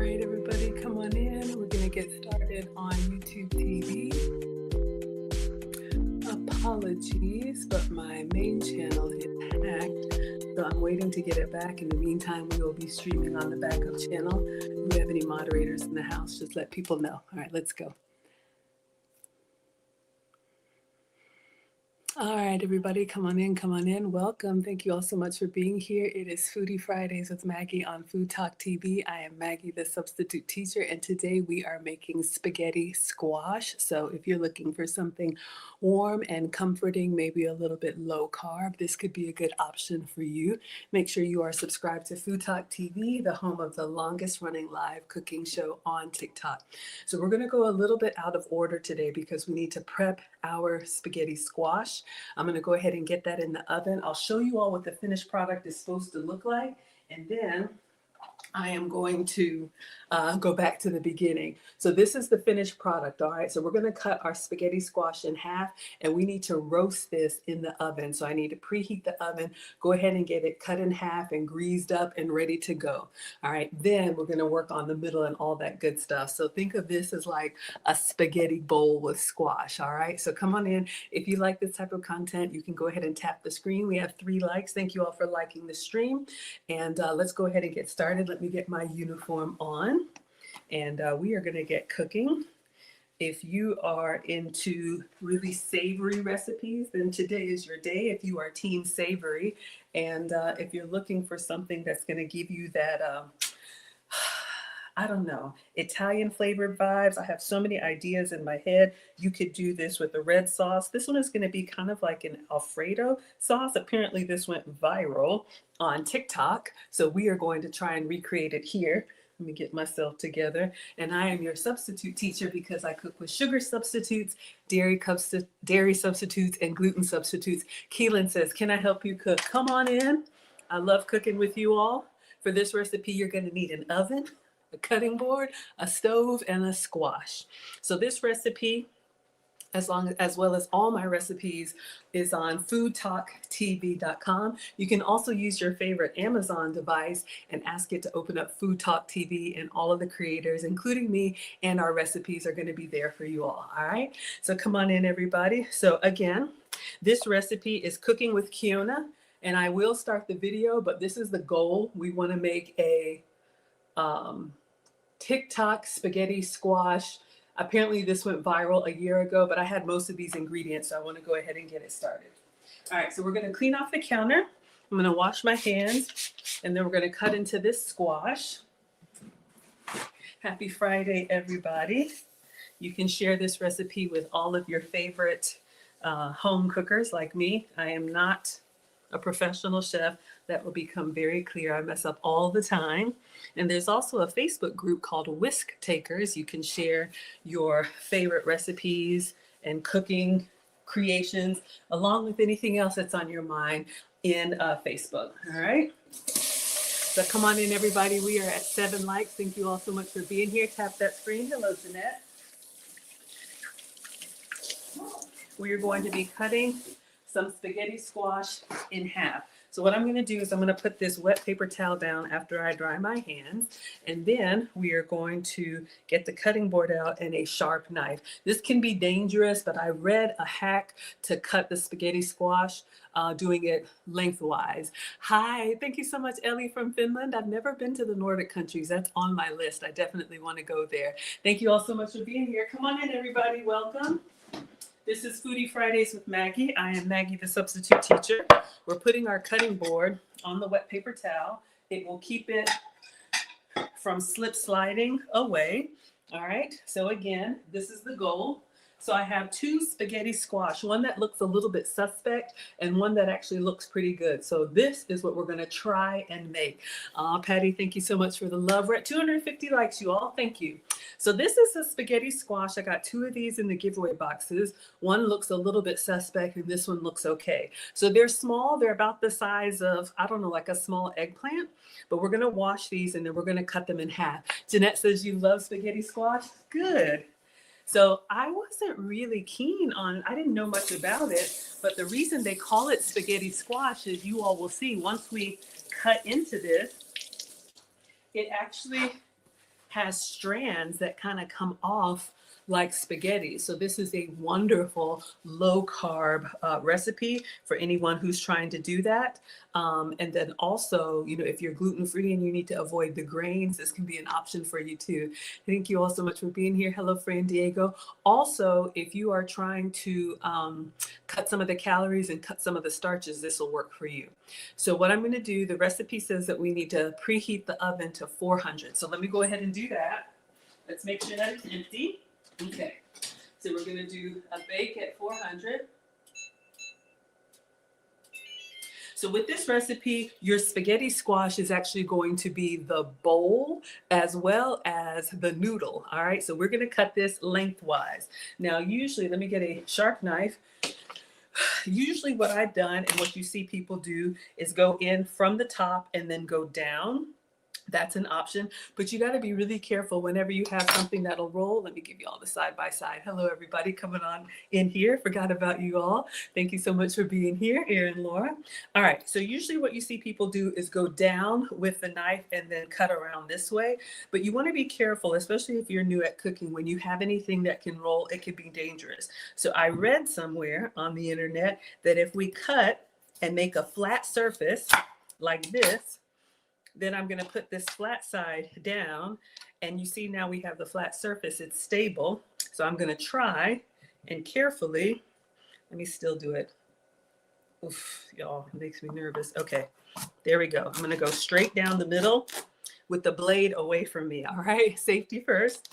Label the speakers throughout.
Speaker 1: right, everybody, come on in. We're going to get started on YouTube TV. Apologies, but my main channel is hacked, so I'm waiting to get it back. In the meantime, we will be streaming on the backup channel. If we have any moderators in the house, just let people know. All right, let's go. All right, everybody, come on in, come on in. Welcome. Thank you all so much for being here. It is Foodie Fridays with Maggie on Food Talk TV. I am Maggie, the substitute teacher, and today we are making spaghetti squash. So if you're looking for something warm and comforting, maybe a little bit low carb, this could be a good option for you. Make sure you are subscribed to Food Talk TV, the home of the longest running live cooking show on TikTok. So we're going to go a little bit out of order today because we need to prep our spaghetti squash. I'm going to go ahead and get that in the oven. I'll show you all what the finished product is supposed to look like, and then I am going to go back to the beginning. So this is the finished product, all right? So we're going to cut our spaghetti squash in half, and we need to roast this in the oven. So I need to preheat the oven, go ahead and get it cut in half and greased up and ready to go. All right, then we're going to work on the middle and all that good stuff. So think of this as like a spaghetti bowl with squash, all right? So come on in. If you like this type of content, you can go ahead and tap the screen. We have 3 likes. Thank you all for liking the stream. And let's go ahead and get started. Let me get my uniform on, and we are going to get cooking. If you are into really savory recipes, then today is your day. If you are team savory, and if you're looking for something that's going to give you that I don't know, Italian flavored vibes. I have so many ideas in my head. You could do this with a red sauce. This one is going to be kind of like an Alfredo sauce. Apparently this went viral on TikTok. So we are going to try and recreate it here. Let me get myself together. And I am your substitute teacher because I cook with sugar substitutes, dairy substitutes, and gluten substitutes. Keelan says, can I help you cook? Come on in. I love cooking with you all. For this recipe, you're going to need an oven, a cutting board, a stove, and a squash. So this recipe, as well as all my recipes, is on foodtalktv.com. You can also use your favorite Amazon device and ask it to open up Food Talk TV, and all of the creators, including me, and our recipes are going to be there for you all. All right, so come on in, everybody. So again, this recipe is cooking with Kiona, and I will start the video, but this is the goal. We want to make a TikTok spaghetti squash. Apparently this went viral a year ago, but I had most of these ingredients, so I want to go ahead and get it started. All right, so we're going to clean off the counter. I'm going to wash my hands, and then we're going to cut into this squash. Happy Friday, everybody. You can share this recipe with all of your favorite home cookers like me. I am not a professional chef. That will become very clear. I mess up all the time. And there's also a Facebook group called Whisk Takers. You can share your favorite recipes and cooking creations along with anything else that's on your mind in Facebook. All right. So come on in, everybody. We are at 7 likes. Thank you all so much for being here. Tap that screen. Hello, Jeanette. We are going to be cutting some spaghetti squash in half. So what I'm going to do is I'm going to put this wet paper towel down after I dry my hands, and then we are going to get the cutting board out and a sharp knife. This can be dangerous, but I read a hack to cut the spaghetti squash doing it lengthwise. Hi, thank you so much, Ellie from Finland. I've never been to the Nordic countries. That's on my list. I definitely want to go there. Thank you all so much for being here. Come on in, everybody. Welcome. This is Foodie Fridays with Maggie. I am Maggie, the substitute teacher. We're putting our cutting board on the wet paper towel. It will keep it from slip sliding away. All right, so again, this is the goal. So I have 2 spaghetti squash, one that looks a little bit suspect and one that actually looks pretty good. So this is what we're going to try and make. Patty, thank you so much for the love. We're at 250 likes, you all. Thank you. So this is a spaghetti squash. I got 2 of these in the giveaway boxes. One looks a little bit suspect and this one looks okay. So they're small. They're about the size of, I don't know, like a small eggplant. But we're going to wash these and then we're going to cut them in half. Jeanette says you love spaghetti squash. Good. So I wasn't really keen on, I didn't know much about it, but the reason they call it spaghetti squash is you all will see once we cut into this, it actually has strands that kind of come off like spaghetti. So this is a wonderful low carb recipe for anyone who's trying to do that. And then also, you know, if you're gluten free and you need to avoid the grains, this can be an option for you too. Thank you all so much for being here. Hello, Fran Diego. Also, if you are trying to cut some of the calories and cut some of the starches, this will work for you. So what I'm going to do, the recipe says that we need to preheat the oven to 400. So let me go ahead and do that. Let's make sure that it's empty. Okay, so we're going to do a bake at 400. So with this recipe, your spaghetti squash is actually going to be the bowl as well as the noodle. All right, so we're going to cut this lengthwise. Now, usually, let me get a sharp knife. Usually what I've done and what you see people do is go in from the top and then go down. That's an option, but you got to be really careful whenever you have something that'll roll. Let me give you all the side by side. Hello, everybody coming on in here. Forgot about you all. Thank you so much for being here, Erin, Laura. All right, so usually what you see people do is go down with the knife and then cut around this way. But you want to be careful, especially if you're new at cooking. When you have anything that can roll, it can be dangerous. So I read somewhere on the internet that if we cut and make a flat surface like this, then I'm going to put this flat side down, and you see now we have the flat surface. It's stable. So I'm going to try and carefully, let me still do it. Oof, y'all, it makes me nervous. Okay, there we go. I'm going to go straight down the middle with the blade away from me. All right, safety first.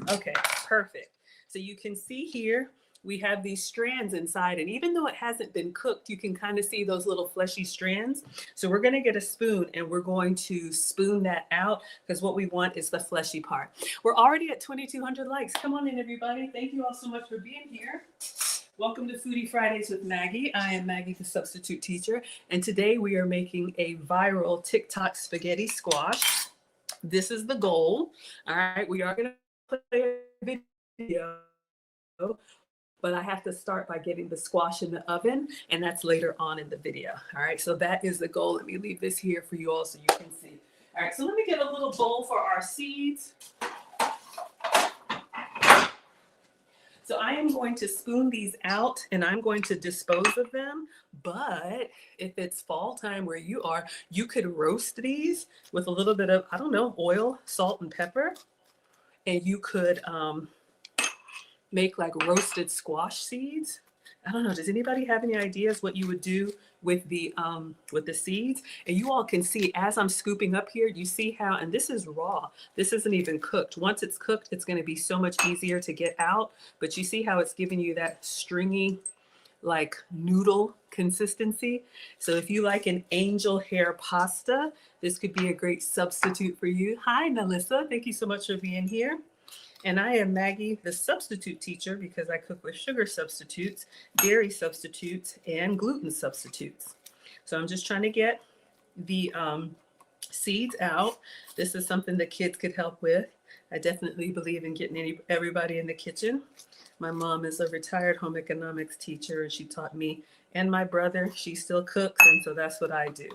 Speaker 1: Okay, perfect. So you can see here, we have these strands inside, and even though it hasn't been cooked, you can kind of see those little fleshy strands. So we're going to get a spoon and we're going to spoon that out, because what we want is the fleshy part. We're already at 2,200 likes. Come on in, everybody. Thank you all so much for being here. Welcome to Foodie Fridays with Maggie. I am Maggie, the substitute teacher, and today we are making a viral TikTok spaghetti squash. This is the goal. All right, we are going to play a video, but I have to start by getting the squash in the oven, and that's later on in the video. All right, so that is the goal. Let me leave this here for you all so you can see. All right, so let me get a little bowl for our seeds. So I am going to spoon these out and I'm going to dispose of them. But if it's fall time where you are, you could roast these with a little bit of, I don't know, oil, salt, and pepper. And you could make like roasted squash seeds. I don't know. Does anybody have any ideas what you would do with the seeds? And you all can see as I'm scooping up here, you see how, and this is raw. This isn't even cooked. Once it's cooked, it's going to be so much easier to get out. But you see how it's giving you that stringy, like noodle consistency. So if you like an angel hair pasta, this could be a great substitute for you. Hi, Melissa. Thank you so much for being here. And I am Maggie, the substitute teacher, because I cook with sugar substitutes, dairy substitutes, and gluten substitutes. So I'm just trying to get the seeds out. This is something that kids could help with. I definitely believe in getting everybody in the kitchen. My mom is a retired home economics teacher, and she taught me and my brother. She still cooks, and so that's what I do.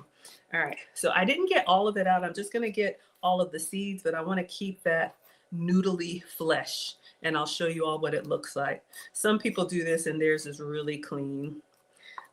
Speaker 1: All right, so I didn't get all of it out. I'm just going to get all of the seeds, but I want to keep that noodly flesh, and I'll show you all what it looks like. Some people do this and theirs is really clean.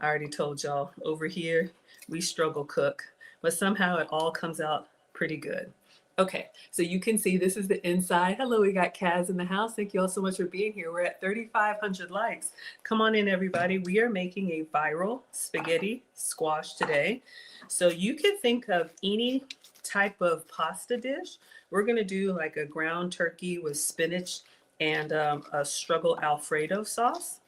Speaker 1: I already told y'all over here we struggle cook, but somehow it all comes out pretty good. Okay, so you can see this is the inside. Hello, we got Kaz in the house. Thank you all so much for being here. We're at 3,500 likes. Come on in, everybody. We are making a viral spaghetti squash today. So you can think of any type of pasta dish. We're going to do like a ground turkey with spinach and a struggle Alfredo sauce.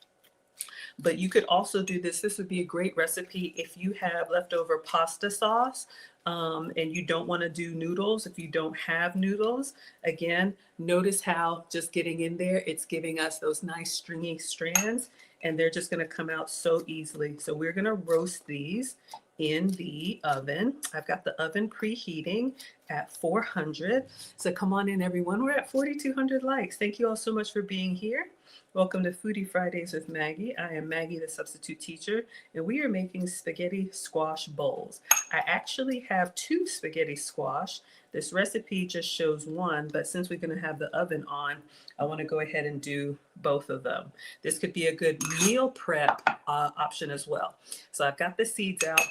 Speaker 1: But you could also do this. This would be a great recipe if you have leftover pasta sauce and you don't want to do noodles. If you don't have noodles, again, notice how just getting in there, it's giving us those nice stringy strands, and they're just going to come out so easily. So we're going to roast these in the oven. I've got the oven preheating at 400. So come on in, everyone. We're at 4,200 likes. Thank you all so much for being here. Welcome to Foodie Fridays with Maggie. I am Maggie, the substitute teacher, and we are making spaghetti squash bowls. I actually have 2 spaghetti squash. This recipe just shows 1, but since we're going to have the oven on, I want to go ahead and do both of them. This could be a good meal prep option as well. So I've got the seeds out,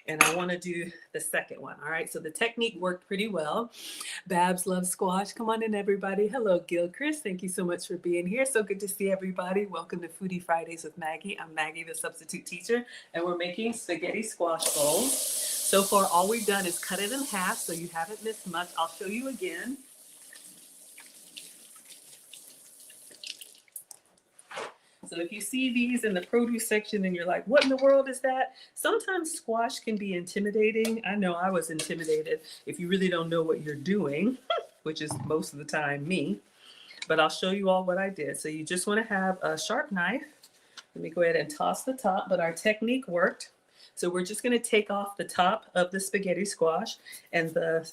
Speaker 1: and I want to do the second one. All right, so the technique worked pretty well. Babs loves squash. Come on in, everybody. Hello, Gilchrist. Thank you so much for being here. So good to see everybody. Welcome to Foodie Fridays with Maggie. I'm Maggie, the substitute teacher, and we're making spaghetti squash bowls. So far, all we've done is cut it in half, so you haven't missed much. I'll show you again. So if you see these in the produce section and you're like, what in the world is that? Sometimes squash can be intimidating. I know I was intimidated if you really don't know what you're doing, which is most of the time me. But I'll show you all what I did. So you just want to have a sharp knife. Let me go ahead and toss the top, but our technique worked. So we're just going to take off the top of the spaghetti squash, and the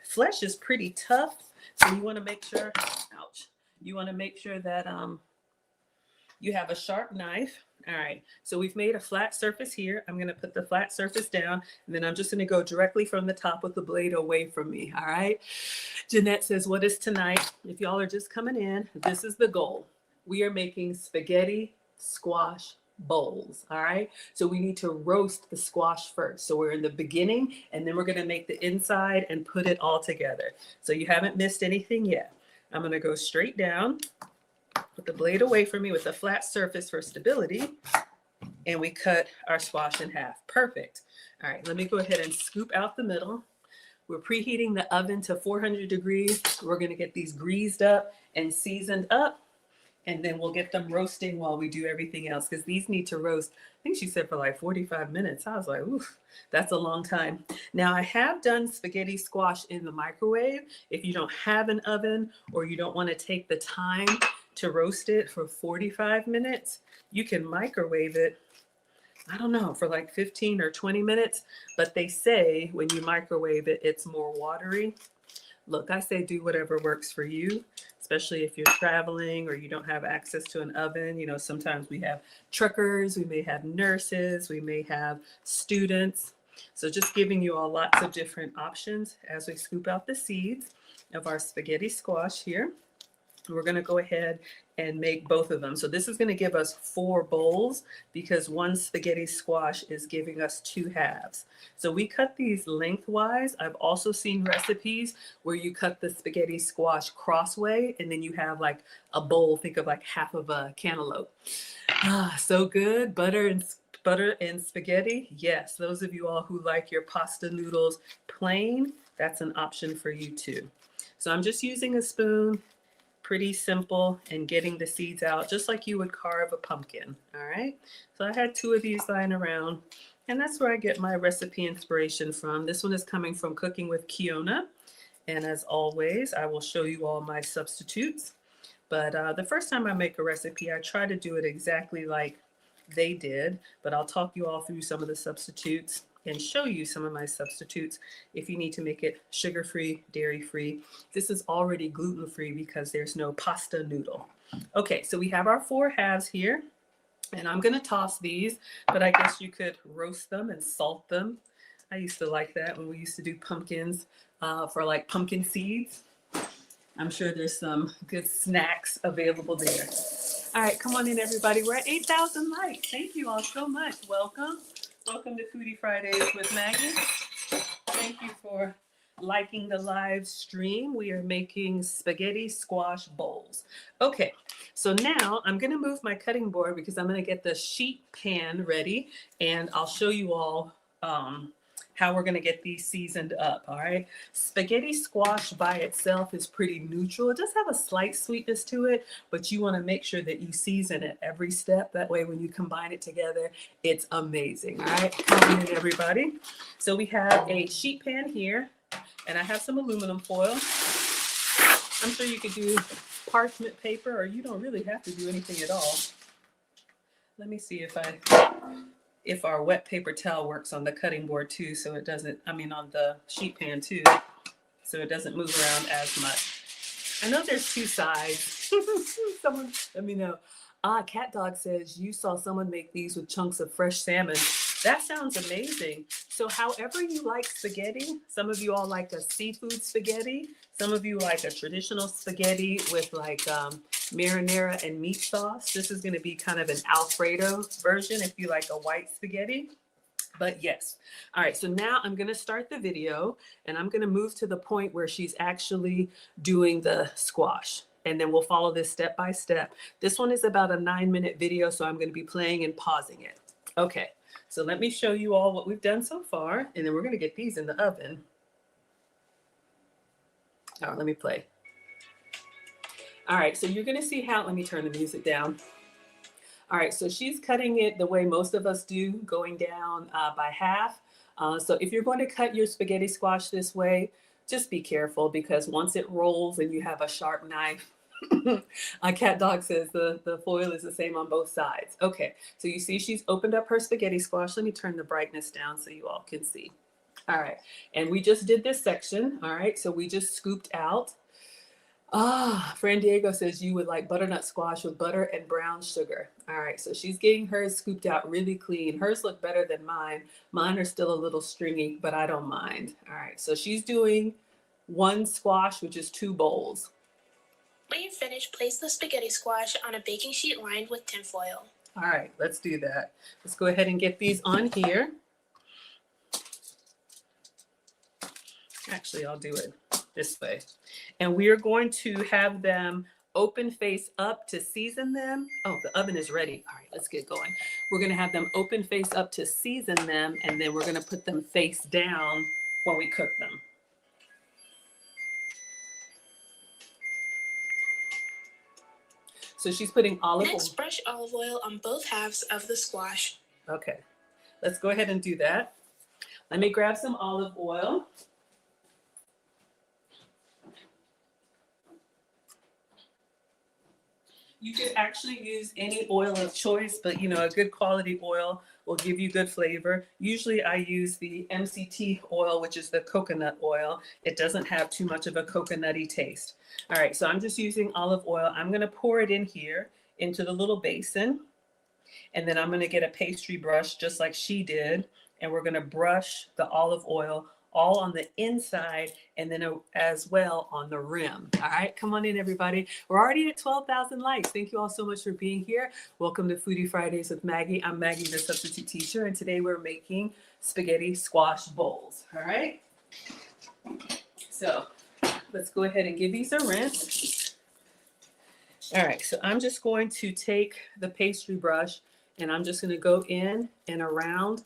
Speaker 1: flesh is pretty tough. So you want to make sure, ouch, you want to make sure that you have a sharp knife. All right, so we've made a flat surface here. I'm going to put the flat surface down, and then I'm just going to go directly from the top with the blade away from me. All right. Jeanette says, what is tonight? If y'all are just coming in, this is the goal. We are making spaghetti squash bowls. All right. So we need to roast the squash first. So we're in the beginning, and then we're going to make the inside and put it all together. So you haven't missed anything yet. I'm going to go straight down. Put the blade away from me with a flat surface for stability, and we cut our squash in half. Perfect. All right, let me go ahead and scoop out the middle. We're preheating the oven to 400 degrees. We're going to get these greased up and seasoned up, and then we'll get them roasting while we do everything else, because these need to roast. I think she said for like 45 minutes. I was like, oof, that's a long time. Now, I have done spaghetti squash in the microwave. If you don't have an oven or you don't want to take the time to roast it for 45 minutes, you can microwave it, I don't know, for like 15 or 20 minutes. But they say when you microwave it, it's more watery. Look, I say do whatever works for you, especially if you're traveling or you don't have access to an oven. You know, sometimes we have truckers, we may have nurses, we may have students. So just giving you all lots of different options as we scoop out the seeds of our spaghetti squash here. We're going to go ahead and make both of them. So this is going to give us 4 bowls because 1 spaghetti squash is giving us 2 halves. So we cut these lengthwise. I've also seen recipes where you cut the spaghetti squash crossway and then you have like a bowl, think of like half of a cantaloupe. Ah, so good. Butter and spaghetti. Yes, those of you all who like your pasta noodles plain, that's an option for you too. So I'm just using a spoon. Pretty simple, and getting the seeds out just like you would carve a pumpkin. All right, so I had 2 of these lying around, and that's where I get my recipe inspiration from. This one is coming from Cooking with Kiona, and as always, I will show you all my substitutes. But the first time I make a recipe, I try to do it exactly like they did, but I'll talk you all through some of the substitutes and show you some of my substitutes if you need to make it sugar-free, dairy-free. This is already gluten-free because there's no pasta noodle. Okay, so we have our 4 halves here, and I'm gonna toss these, but I guess you could roast them and salt them. I used to like that when we used to do pumpkins for like pumpkin seeds. I'm sure there's some good snacks available there. All right, come on in, everybody. We're at 8,000 likes. Thank you all so much. Welcome. Welcome to Foodie Fridays with Maggie. Thank you for liking the live stream. We are making spaghetti squash bowls. Okay, so now I'm going to move my cutting board because I'm going to get the sheet pan ready, and I'll show you all how we're going to get these seasoned up. All right, spaghetti squash by itself is pretty neutral. It does have a slight sweetness to it, but you want to make sure that you season it every step. That way when you combine it together, it's amazing. All right, come on in, everybody. So we have a sheet pan here, and I have some aluminum foil. I'm sure you could do parchment paper, or you don't really have to do anything at all. Let me see if our wet paper towel works on the cutting board too, so it doesn't, on the sheet pan too, so it doesn't move around as much. I know there's 2 sides. Someone let me know. Cat Dog says you saw someone make these with chunks of fresh salmon. That sounds amazing. So however you like spaghetti, some of you all like a seafood spaghetti. Some of you like a traditional spaghetti with like marinara and meat sauce. This is going to be kind of an Alfredo version if you like a white spaghetti. But yes. All right. So now I'm going to start the video and I'm going to move to the point where she's actually doing the squash. And then we'll follow this step by step. This one is about a 9-minute video, so I'm going to be playing and pausing it. Okay. So let me show you all what we've done so far, and then we're going to get these in the oven. All right, let me play. All right, so you're going to see how, let me turn the music down. All right, so she's cutting it the way most of us do, going down by half. So if you're going to cut your spaghetti squash this way, just be careful because once it rolls and you have a sharp knife, Cat Dog says the foil is the same on both sides. Okay, so you see she's opened up her spaghetti squash. Let me turn the brightness down so you all can see. All right, and we just did this section. All right, so we just scooped out. Fran Diego says you would like butternut squash with butter and brown sugar. All right, so she's getting hers scooped out really clean. Hers look better than mine. Mine are still a little stringy, but I don't mind. All right, so she's doing one squash, which is 2 bowls.
Speaker 2: When you're finished, place the spaghetti squash on a baking sheet lined with tinfoil.
Speaker 1: All right, let's do that. Let's go ahead and get these on here. Actually, I'll do it this way. And we are going to have them open face up to season them. Oh, the oven is ready. All right, let's get going. We're going to have them open face up to season them, and then we're going to put them face down when we cook them. So she's putting olive oil.
Speaker 2: Next, brush olive oil on both halves of the squash.
Speaker 1: Okay, let's go ahead and do that. Let me grab some olive oil. You could actually use any oil of choice, but you know, a good quality oil will give you good flavor. Usually I use the MCT oil, which is the coconut oil. It doesn't have too much of a coconutty taste. All right, so I'm just using olive oil. I'm gonna pour it in here into the little basin. And then I'm gonna get a pastry brush just like she did. And we're gonna brush the olive oil all on the inside and then as well on the rim. All right, come on in everybody. We're already at 12,000 likes. Thank you all so much for being here. Welcome to Foodie Fridays with Maggie. I'm Maggie, the substitute teacher, and today we're making spaghetti squash bowls. All right, so let's go ahead and give these a rinse. All right, so I'm just going to take the pastry brush and I'm just gonna go in and around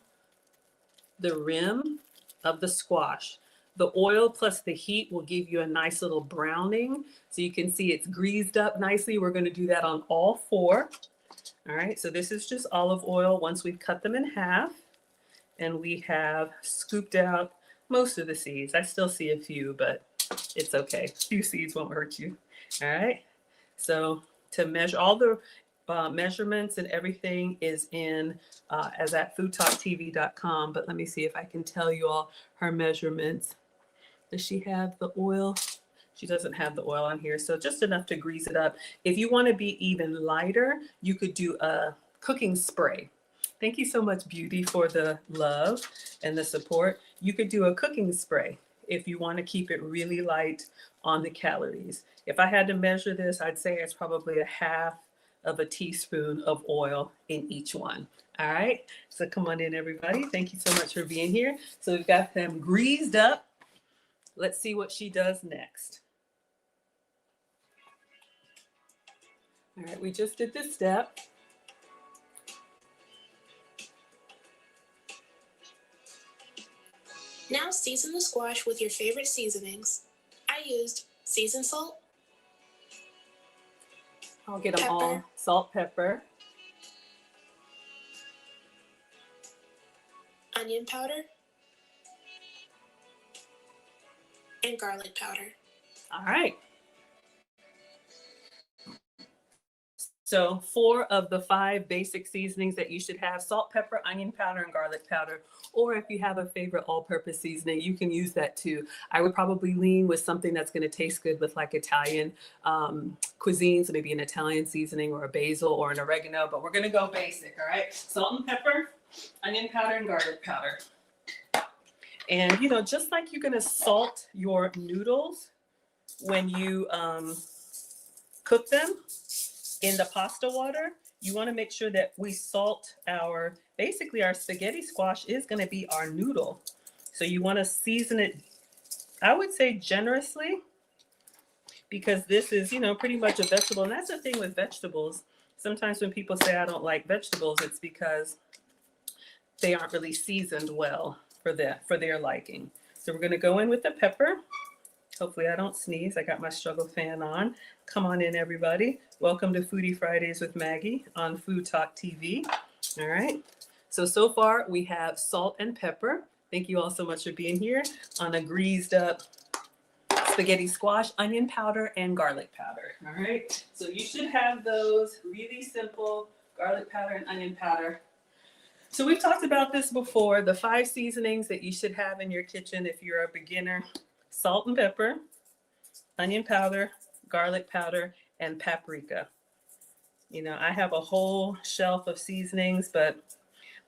Speaker 1: the rim of the squash. The oil plus the heat will give you a nice little browning. So you can see it's greased up nicely. We're going to do that on all 4. All right, so this is just olive oil once we've cut them in half. And we have scooped out most of the seeds. I still see a few, but it's okay. A few seeds won't hurt you. All right, so to measure all the measurements and everything is in as at foodtalktv.com, but let me see if I can tell you all her measurements. Does she have the oil? She doesn't have the oil on here, so just enough to grease it up. If you want to be even lighter, you could do a cooking spray. Thank you so much, Beauty, for the love and the support. You could do a cooking spray if you want to keep it really light on the calories. If I had to measure this, I'd say it's probably a half of a teaspoon of oil in each one. All right, so come on in everybody. Thank you so much for being here. So we've got them greased up. Let's see what she does next. All right, we just did this step.
Speaker 2: Now season the squash with your favorite seasonings. I used seasoned salt.
Speaker 1: I'll get them all. Salt, pepper.
Speaker 2: Onion powder. And garlic powder.
Speaker 1: All right. So 4 of the 5 basic seasonings that you should have: salt, pepper, onion powder, and garlic powder. Or if you have a favorite all-purpose seasoning, you can use that too. I would probably lean with something that's going to taste good with like Italian cuisine, so maybe an Italian seasoning or a basil or an oregano, but we're going to go basic, all right? Salt and pepper, onion powder, and garlic powder. And, you know, just like you're going to salt your noodles when you cook them in the pasta water, you want to make sure that we salt basically our spaghetti squash is going to be our noodle. So you want to season it, I would say generously, because this is, you know, pretty much a vegetable. And that's the thing with vegetables. Sometimes when people say I don't like vegetables, it's because they aren't really seasoned well for their liking. So we're going to go in with the pepper. Hopefully I don't sneeze. I got my struggle fan on. Come on in, everybody. Welcome to Foodie Fridays with Maggie on Food Talk TV. All right. So far we have salt and pepper. Thank you all so much for being here on a greased up spaghetti squash, onion powder, and garlic powder. All right. So you should have those. Really simple: garlic powder and onion powder. So we've talked about this before. The 5 seasonings that you should have in your kitchen if you're a beginner: salt and pepper, onion powder, garlic powder, and paprika. You know, I have a whole shelf of seasonings, but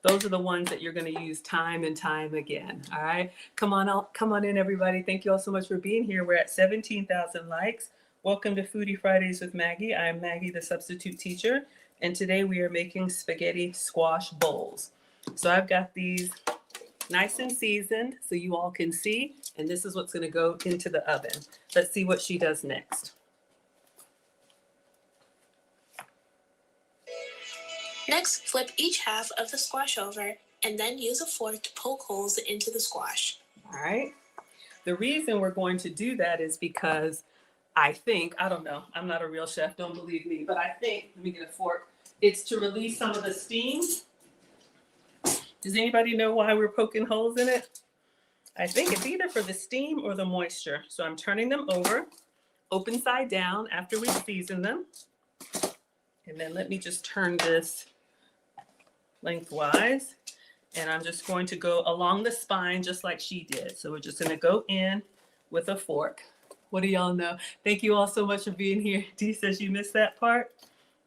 Speaker 1: those are the ones that you're going to use time and time again. All right. Come on in, everybody. Thank you all so much for being here. We're at 17,000 likes. Welcome to Foodie Fridays with Maggie. I'm Maggie, the substitute teacher. And today we are making spaghetti squash bowls. So I've got these nice and seasoned so you all can see. And this is what's going to go into the oven. Let's see what she does next.
Speaker 2: Next, flip each half of the squash over and then use a fork to poke holes into the squash.
Speaker 1: All right. The reason we're going to do that is because I don't know, I'm not a real chef, don't believe me, but I think, let me get a fork, it's to release some of the steam. Does anybody know why we're poking holes in it? I think it's either for the steam or the moisture. So I'm turning them over, open side down after we season them. And then let me just turn this lengthwise. And I'm just going to go along the spine just like she did. So we're just going to go in with a fork. What do y'all know? Thank you all so much for being here. Dee says you missed that part.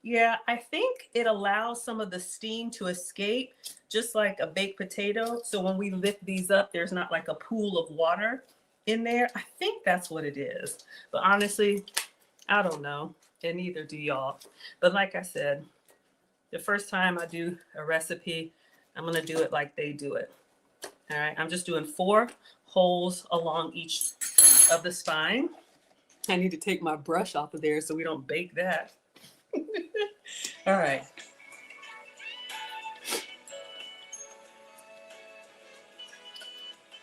Speaker 1: Yeah, I think it allows some of the steam to escape, just like a baked potato. So when we lift these up, there's not like a pool of water in there. I think that's what it is. But honestly, I don't know. And neither do y'all. But like I said, the first time I do a recipe, I'm going to do it like they do it. All right. I'm just doing 4 holes along each of the spine. I need to take my brush off of there so we don't bake that. All right.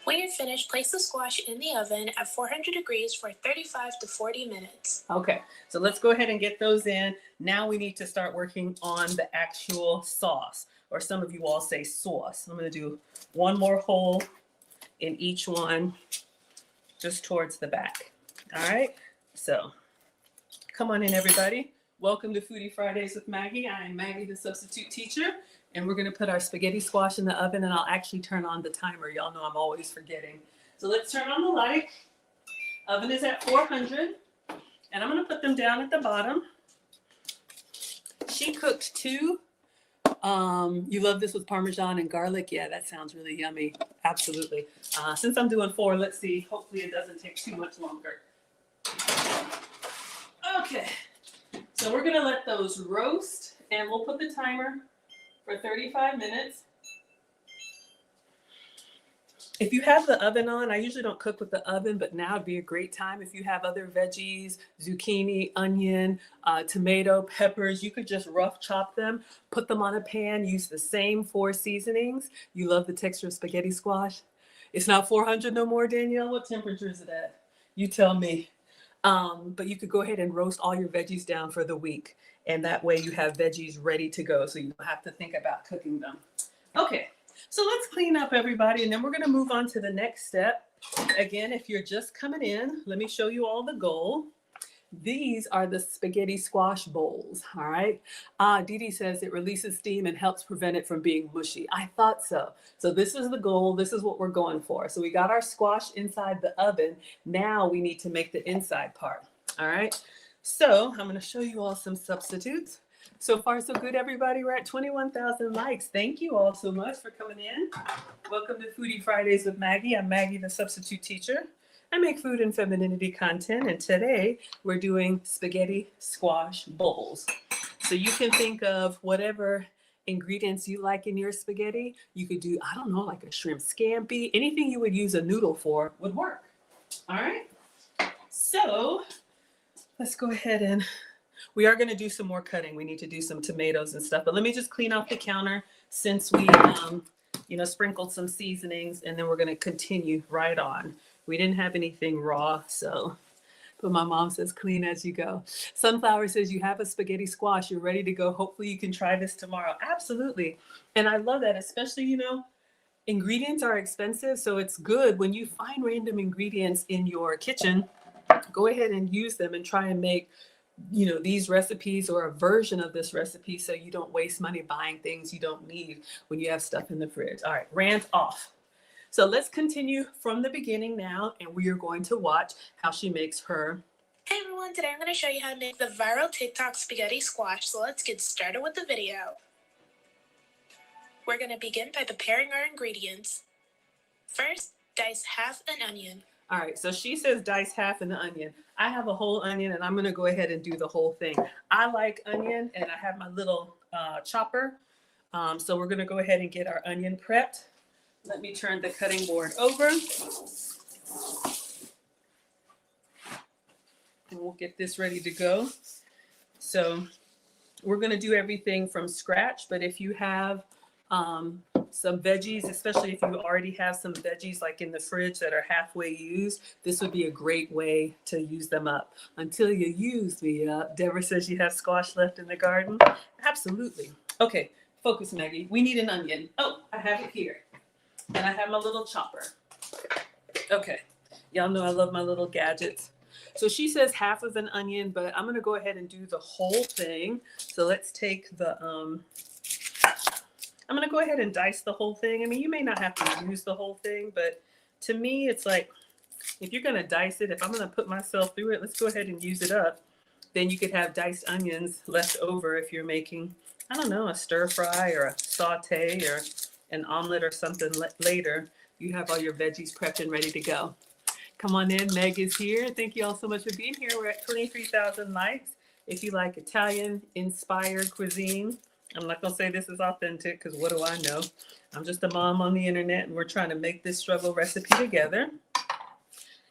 Speaker 2: When you're finished, place the squash in the oven at 400 degrees for 35 to 40 minutes.
Speaker 1: Okay, so let's go ahead and get those in. Now we need to start working on the actual sauce, or some of you all say sauce. I'm going to do 1 more hole in each one, just towards the back. All right, so come on in, everybody. Welcome to Foodie Fridays with Maggie. I am Maggie, the substitute teacher, and we're going to put our spaghetti squash in the oven, and I'll actually turn on the timer. Y'all know I'm always forgetting. So let's turn on the light. Oven is at 400, and I'm going to put them down at the bottom. She cooked 2. You love this with Parmesan and garlic? Yeah, that sounds really yummy. Absolutely. Since I'm doing 4, let's see. Hopefully it doesn't take too much longer. Okay. So we're going to let those roast, and we'll put the timer for 35 minutes. If you have the oven on, I usually don't cook with the oven, but now would be a great time. If you have other veggies, zucchini, onion, tomato, peppers, you could just rough chop them, put them on a pan, use the same 4 seasonings. You love the texture of spaghetti squash? It's not 400 no more, Danielle? What temperature is it at? You tell me. But you could go ahead and roast all your veggies down for the week. And that way you have veggies ready to go, so you don't have to think about cooking them. Okay, so let's clean up, everybody, and then we're gonna move on to the next step. Again, if you're just coming in, let me show you all the goal. These are the spaghetti squash bowls, all right? Dee Dee says it releases steam and helps prevent it from being mushy. I thought so. So this is the goal. This is what we're going for. So we got our squash inside the oven. Now we need to make the inside part, all right? So I'm going to show you all some substitutes. So far, so good, everybody. We're at 21,000 likes. Thank you all so much for coming in. Welcome to Foodie Fridays with Maggie. I'm Maggie, the substitute teacher. I make food and femininity content, and today we're doing spaghetti squash bowls. So you can think of whatever ingredients you like in your spaghetti. You could do, I don't know, like a shrimp scampi. Anything you would use a noodle for would work. All right. So let's go ahead and we are going to do some more cutting. We need to do some tomatoes and stuff, but let me just clean off the counter since we, sprinkled some seasonings, and then we're going to continue right on. We didn't have anything raw, so, but my mom says clean as you go. Sunflower says you have a spaghetti squash. You're ready to go. Hopefully you can try this tomorrow. Absolutely. And I love that, especially, ingredients are expensive. So it's good when you find random ingredients in your kitchen, go ahead and use them and try and make these recipes or a version of this recipe so you don't waste money buying things you don't need when you have stuff in the fridge. All right, rant off. So let's continue from the beginning now, and we are going to watch how she makes her.
Speaker 2: Hey everyone, today I'm going to show you how to make the viral TikTok spaghetti squash, so let's get started with the video. We're going to begin by preparing our ingredients. First, dice half an onion.
Speaker 1: All right, so she says dice half an onion. I have a whole onion, and I'm going to go ahead and do the whole thing. I like onion, and I have my little chopper. So we're going to go ahead and get our onion prepped. Let me turn the cutting board over. And we'll get this ready to go. So we're going to do everything from scratch, but if you have some veggies, especially if you already have some veggies like in the fridge that are halfway used, this would be a great way to use them up. Until you use me up. Deborah says you have squash left in the garden. Absolutely. Okay, focus, Maggie. We need an onion. Oh, I have it here. And I have my little chopper. Okay, y'all know I love my little gadgets. So she says half of an onion, but I'm gonna go ahead and do the whole thing. So let's take the, I'm gonna go ahead and dice the whole thing. I mean, you may not have to use the whole thing, but to me, it's like, if you're gonna dice it, if I'm gonna put myself through it, let's go ahead and use it up. Then you could have diced onions left over if you're making, I don't know, a stir fry or a saute or an omelet or something later. You have all your veggies prepped and ready to go. Come on in, Meg is here. Thank you all so much for being here. We're at 23,000 likes. If you like Italian inspired cuisine, I'm not gonna say this is authentic because what do I know? I'm just a mom on the internet and we're trying to make this struggle recipe together.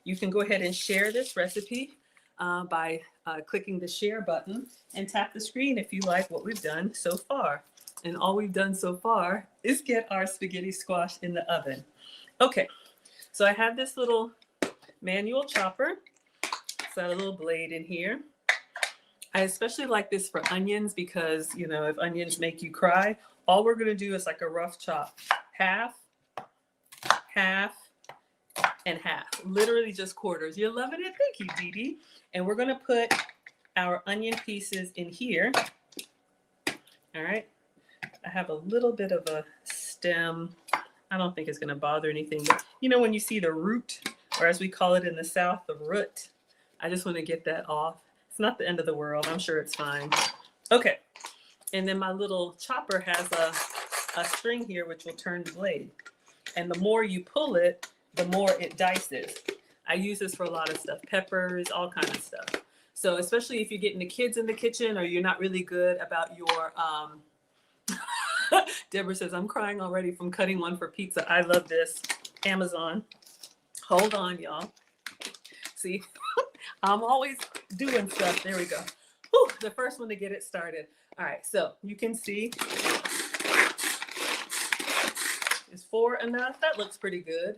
Speaker 1: You can go ahead and share this recipe by clicking the share button and tap the screen if you like what we've done so far. And all we've done so far is get our spaghetti squash in the oven. Okay, so I have this little manual chopper. It's got a little blade in here. I especially like this for onions because, if onions make you cry, all we're gonna do is like a rough chop. Half, half, and half. Literally just quarters. You're loving it? Thank you, Dee Dee. And we're gonna put our onion pieces in here. All right. I have a little bit of a stem. I don't think it's going to bother anything, but when you see the root, or as we call it in the South, the root, I just want to get that off. It's not the end of the world. I'm sure it's fine. Okay. And then my little chopper has a string here, which will turn the blade. And the more you pull it, the more it dices. I use this for a lot of stuff, peppers, all kinds of stuff. So especially if you're getting the kids in the kitchen or you're not really good about your, Deborah says, I'm crying already from cutting one for pizza. I love this. Amazon. Hold on, y'all. See, I'm always doing stuff. There we go. Whew, the first one to get it started. All right, so you can see, is 4 enough? That looks pretty good.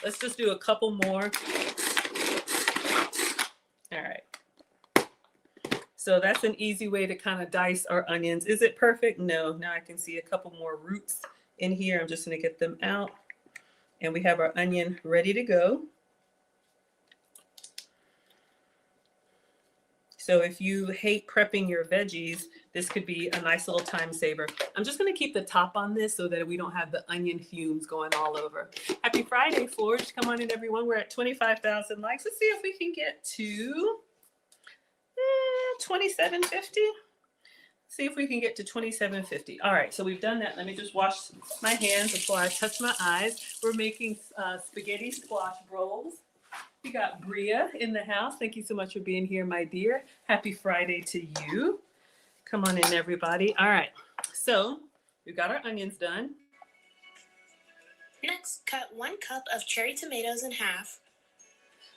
Speaker 1: Let's just do a couple more. All right. So that's an easy way to kind of dice our onions. Is it perfect? No. Now I can see a couple more roots in here. I'm just going to get them out. And we have our onion ready to go. So if you hate prepping your veggies, this could be a nice little time saver. I'm just going to keep the top on this so that we don't have the onion fumes going all over. Happy Friday, Forge. Come on in, everyone. We're at 25,000 likes. Let's see if we can get to 2750. See if we can get to 2750. All right, so we've done that. Let me just wash my hands before I touch my eyes. We're making spaghetti squash rolls. We got Bria in the house. Thank you so much for being here, my dear. Happy Friday to you. Come on in, everybody. All right, so we've got our onions done.
Speaker 2: Next, cut 1 cup of cherry tomatoes in half.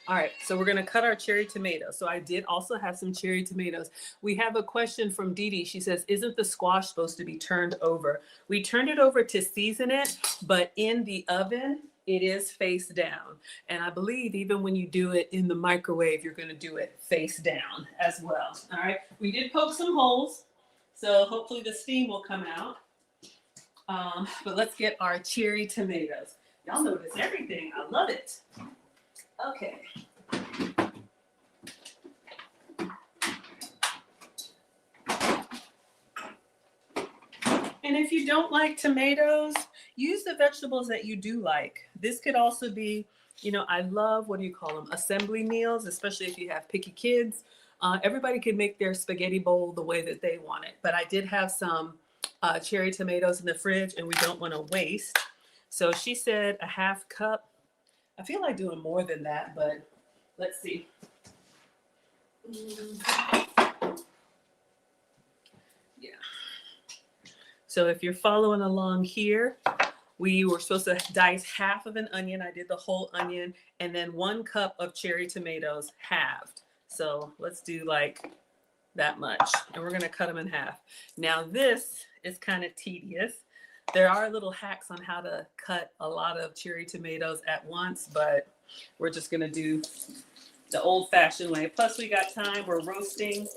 Speaker 1: All right, so we're gonna cut our cherry tomatoes. So I did also have some cherry tomatoes. We have a question from Dee Dee. She says, isn't the squash supposed to be turned over? We turned it over to season it, but in the oven, it is face down. And I believe even when you do it in the microwave, you're gonna do it face down as well. All right, we did poke some holes, so hopefully the steam will come out. But let's get our cherry tomatoes. Y'all notice everything, I love it. Okay. And if you don't like tomatoes, use the vegetables that you do like. This could also be, you know, I love, what do you call them? Assembly meals, especially if you have picky kids. Everybody can make their spaghetti bowl the way that they want it. But I did have some cherry tomatoes in the fridge and we don't want to waste. So she said a half cup. I feel like doing more than that, but let's see. Yeah. So if you're following along here, we were supposed to dice half of an onion. I did the whole onion, and then 1 cup of cherry tomatoes halved. So let's do like that much, and we're gonna cut them in half. Now this is kind of tedious. There are little hacks on how to cut a lot of cherry tomatoes at once, but we're just gonna do the old-fashioned way. Plus we got time, we're roasting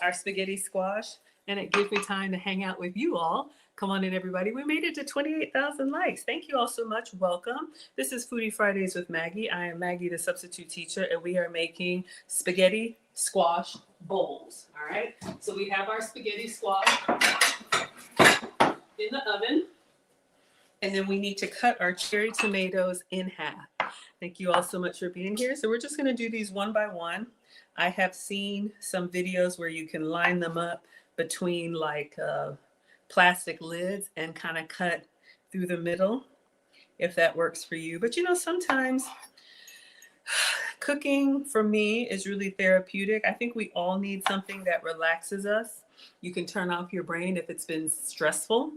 Speaker 1: our spaghetti squash, and it gives me time to hang out with you all. Come on in, everybody. We made it to 28,000 likes. Thank you all so much. Welcome. This is Foodie Fridays with Maggie. I am Maggie, the substitute teacher, and we are making spaghetti squash bowls. All right. So we have our spaghetti squash in the oven, and then we need to cut our cherry tomatoes in half. Thank you all so much for being here. So we're just going to do these one by one. I have seen some videos where you can line them up between like plastic lids and kind of cut through the middle, if that works for you. But you know, sometimes cooking for me is really therapeutic. I think we all need something that relaxes us. You can turn off your brain if it's been stressful.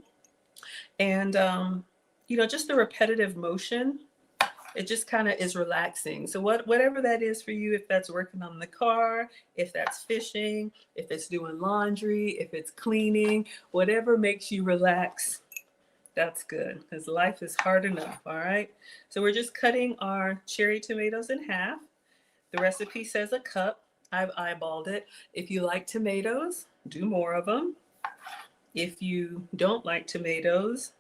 Speaker 1: And, you know, just the repetitive motion, it just kind of is relaxing. So whatever that is for you, if that's working on the car, if that's fishing, if it's doing laundry, if it's cleaning, whatever makes you relax, that's good, because life is hard enough. All right. So we're just cutting our cherry tomatoes in half. The recipe says a cup. I've eyeballed it. If you like tomatoes, do more of them. If you don't like tomatoes,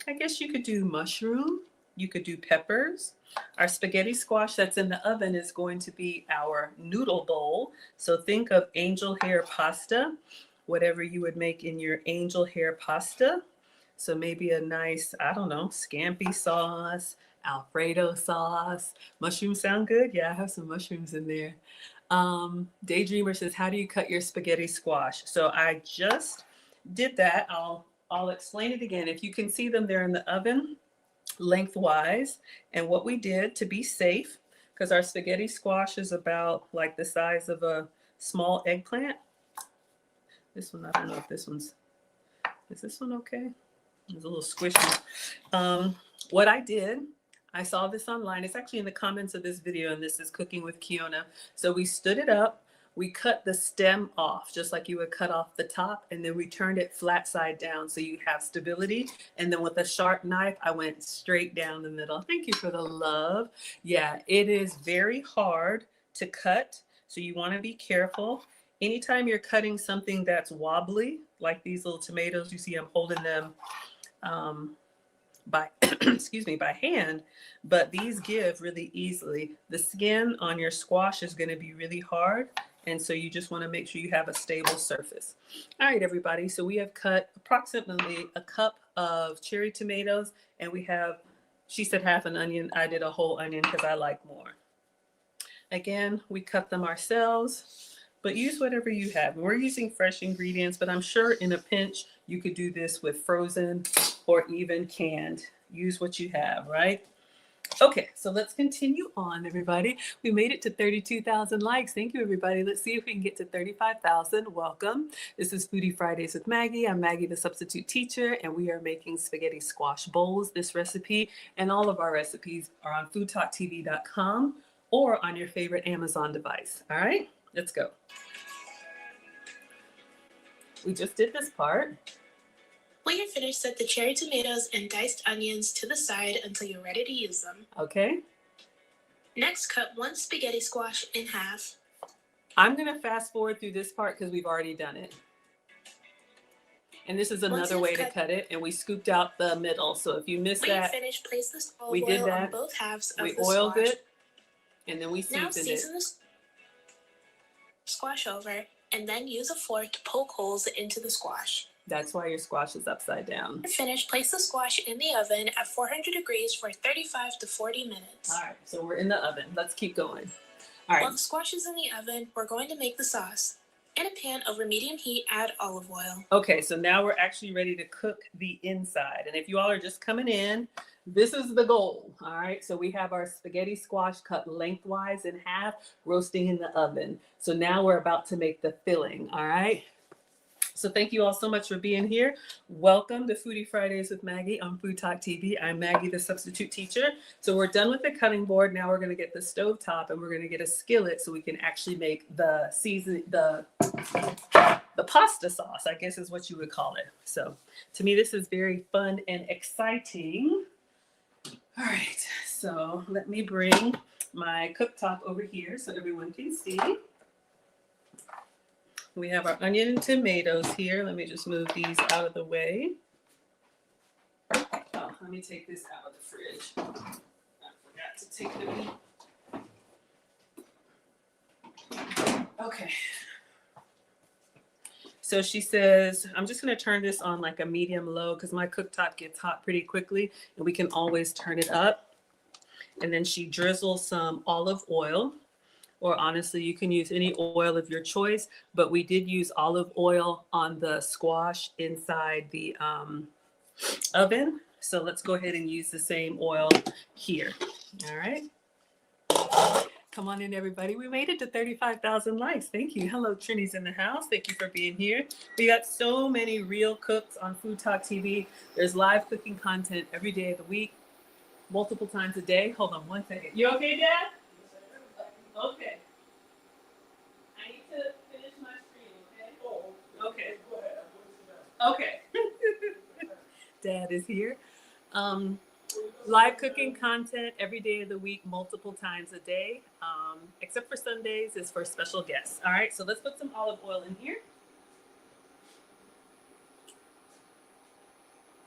Speaker 1: I guess you could do mushroom. You could do peppers. Our spaghetti squash that's in the oven is going to be our noodle bowl. So think of angel hair pasta, whatever you would make in your angel hair pasta. So maybe a nice, I don't know, scampi sauce, Alfredo sauce. Mushrooms sound good? Yeah, I have some mushrooms in there. Daydreamer says, how do you cut your spaghetti squash? So I just did that. I'll explain it again. If you can see them, they're in the oven lengthwise. And what we did to be safe, because our spaghetti squash is about like the size of a small eggplant. This one, I don't know if this one's, is this one okay? It's a little squishy. What I did, I saw this online. It's actually in the comments of this video, and this is Cooking with Kiona. So we stood it up. We cut the stem off, just like you would cut off the top, and then we turned it flat side down so you have stability. And then with a sharp knife, I went straight down the middle. Thank you for the love. Yeah, it is very hard to cut, so you want to be careful. Anytime you're cutting something that's wobbly, like these little tomatoes, you see I'm holding them by, excuse me, by hand, but these give really easily. The skin on your squash is going to be really hard. And so you just want to make sure you have a stable surface. All right, everybody. So we have cut approximately a cup of cherry tomatoes, and we have, she said half an onion. I did a whole onion because I like more. Again, we cut them ourselves, but use whatever you have. We're using fresh ingredients, but I'm sure in a pinch, you could do this with frozen or even canned. Use what you have, right? Okay, so let's continue on, everybody. We made it to 32,000 likes. Thank you, everybody. Let's see if we can get to 35,000. Welcome. This is Foodie Fridays with Maggie. I'm Maggie, the substitute teacher, and we are making spaghetti squash bowls. This recipe and all of our recipes are on foodtalktv.com or on your favorite Amazon device. All right, let's go. We just did this part.
Speaker 2: When you're finished, set the cherry tomatoes and diced onions to the side until you're ready to use them.
Speaker 1: Okay.
Speaker 2: Next, cut one spaghetti squash in half.
Speaker 1: I'm going to fast forward through this part because we've already done it. And this is another way to cut it. And we scooped out the middle. So if you missed that,
Speaker 2: when you're finished, place the olive oil on both halves of the squash.
Speaker 1: We oiled it, and then we seasoned it.
Speaker 2: Now season the squash over, and then use a fork to poke holes into the squash.
Speaker 1: That's why your squash is upside down.
Speaker 2: Finish, place the squash in the oven at 400 degrees for 35 to 40 minutes.
Speaker 1: All right, so we're in the oven. Let's keep going. All right.
Speaker 2: While the squash is in the oven, we're going to make the sauce. In a pan over medium heat, add olive oil. Okay, so now we're actually ready to cook the inside. And if you all are just coming in, this is the goal. All right, so we have our spaghetti squash cut lengthwise in half, roasting in the oven. So now we're about to make the filling. All right. So thank you all so much for being here. Welcome to Foodie Fridays with Maggie on Food Talk TV. I'm Maggie, the substitute teacher. So we're done with the cutting board. Now we're going to get the stove top and we're going to get a skillet so we can actually make the pasta sauce, I guess is what you would call it. So to me, this is very fun and exciting. All right, so let me bring my cooktop over here so everyone can see. We have our onion and tomatoes here. Let me just move these out of the way. Oh, let me take this out of the fridge. I forgot to take them. Okay. So she says, I'm just going to turn this on like a medium low because my cooktop gets hot pretty quickly and we can always turn it up. And then she drizzles some olive oil. Or honestly, you can use any oil of your choice, but we did use olive oil on the squash inside the oven. So let's go ahead and use the same oil here. All right. Come on in, everybody. We made it to 35,000 likes. Thank you. Hello, Trini's in the house. Thank you for being here. We got so many real cooks on Food Talk TV. There's live cooking content every day of the week, multiple times a day. Hold on one second. You okay, Dad? Okay. I need to finish my screen, okay? Okay. Okay. Dad is here. Live cooking content every day of the week, multiple times a day, except for Sundays is for special guests. All right, so let's put some olive oil in here.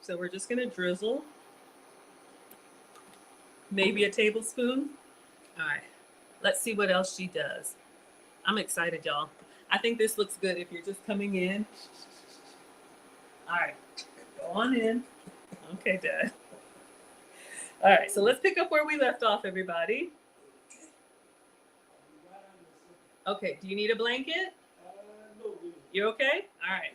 Speaker 2: So we're just gonna drizzle maybe a tablespoon. All right. Let's see what else she does. I'm excited, y'all. I think this looks good if you're just coming in. All right, go on in. Okay, Dad. All right, so let's pick up where we left off, everybody. Okay, do you need a blanket?
Speaker 3: No.
Speaker 1: You okay? All right.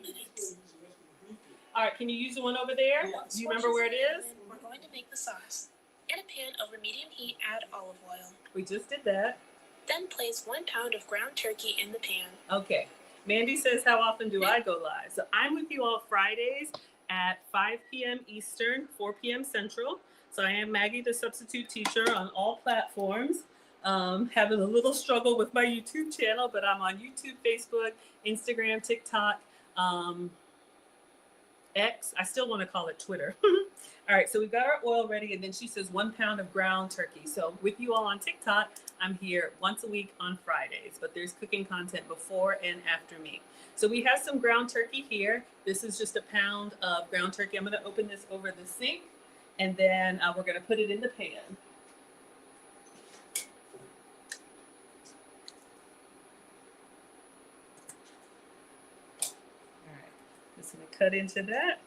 Speaker 1: All right, can you use the one over there? Do you remember where it is?
Speaker 2: We're going to make the sauce. In a pan over medium heat, add olive oil.
Speaker 1: We just did that.
Speaker 2: Then place 1 pound of ground turkey in the pan.
Speaker 1: Okay. Mandy says, how often do I go live? So I'm with you all Fridays at 5 p.m. Eastern, 4 p.m. Central. So I am Maggie, the substitute teacher on all platforms. Having a little struggle with my YouTube channel, but I'm on YouTube, Facebook, Instagram, TikTok, X. I still want to call it Twitter. All right, so we've got our oil ready, and then she says 1 pound of ground turkey. So with you all on TikTok, I'm here once a week on Fridays, but there's cooking content before and after me. So we have some ground turkey here. This is just a pound of ground turkey. I'm going to open this over the sink, And then we're going to put it in the pan. All right, just going to cut into that.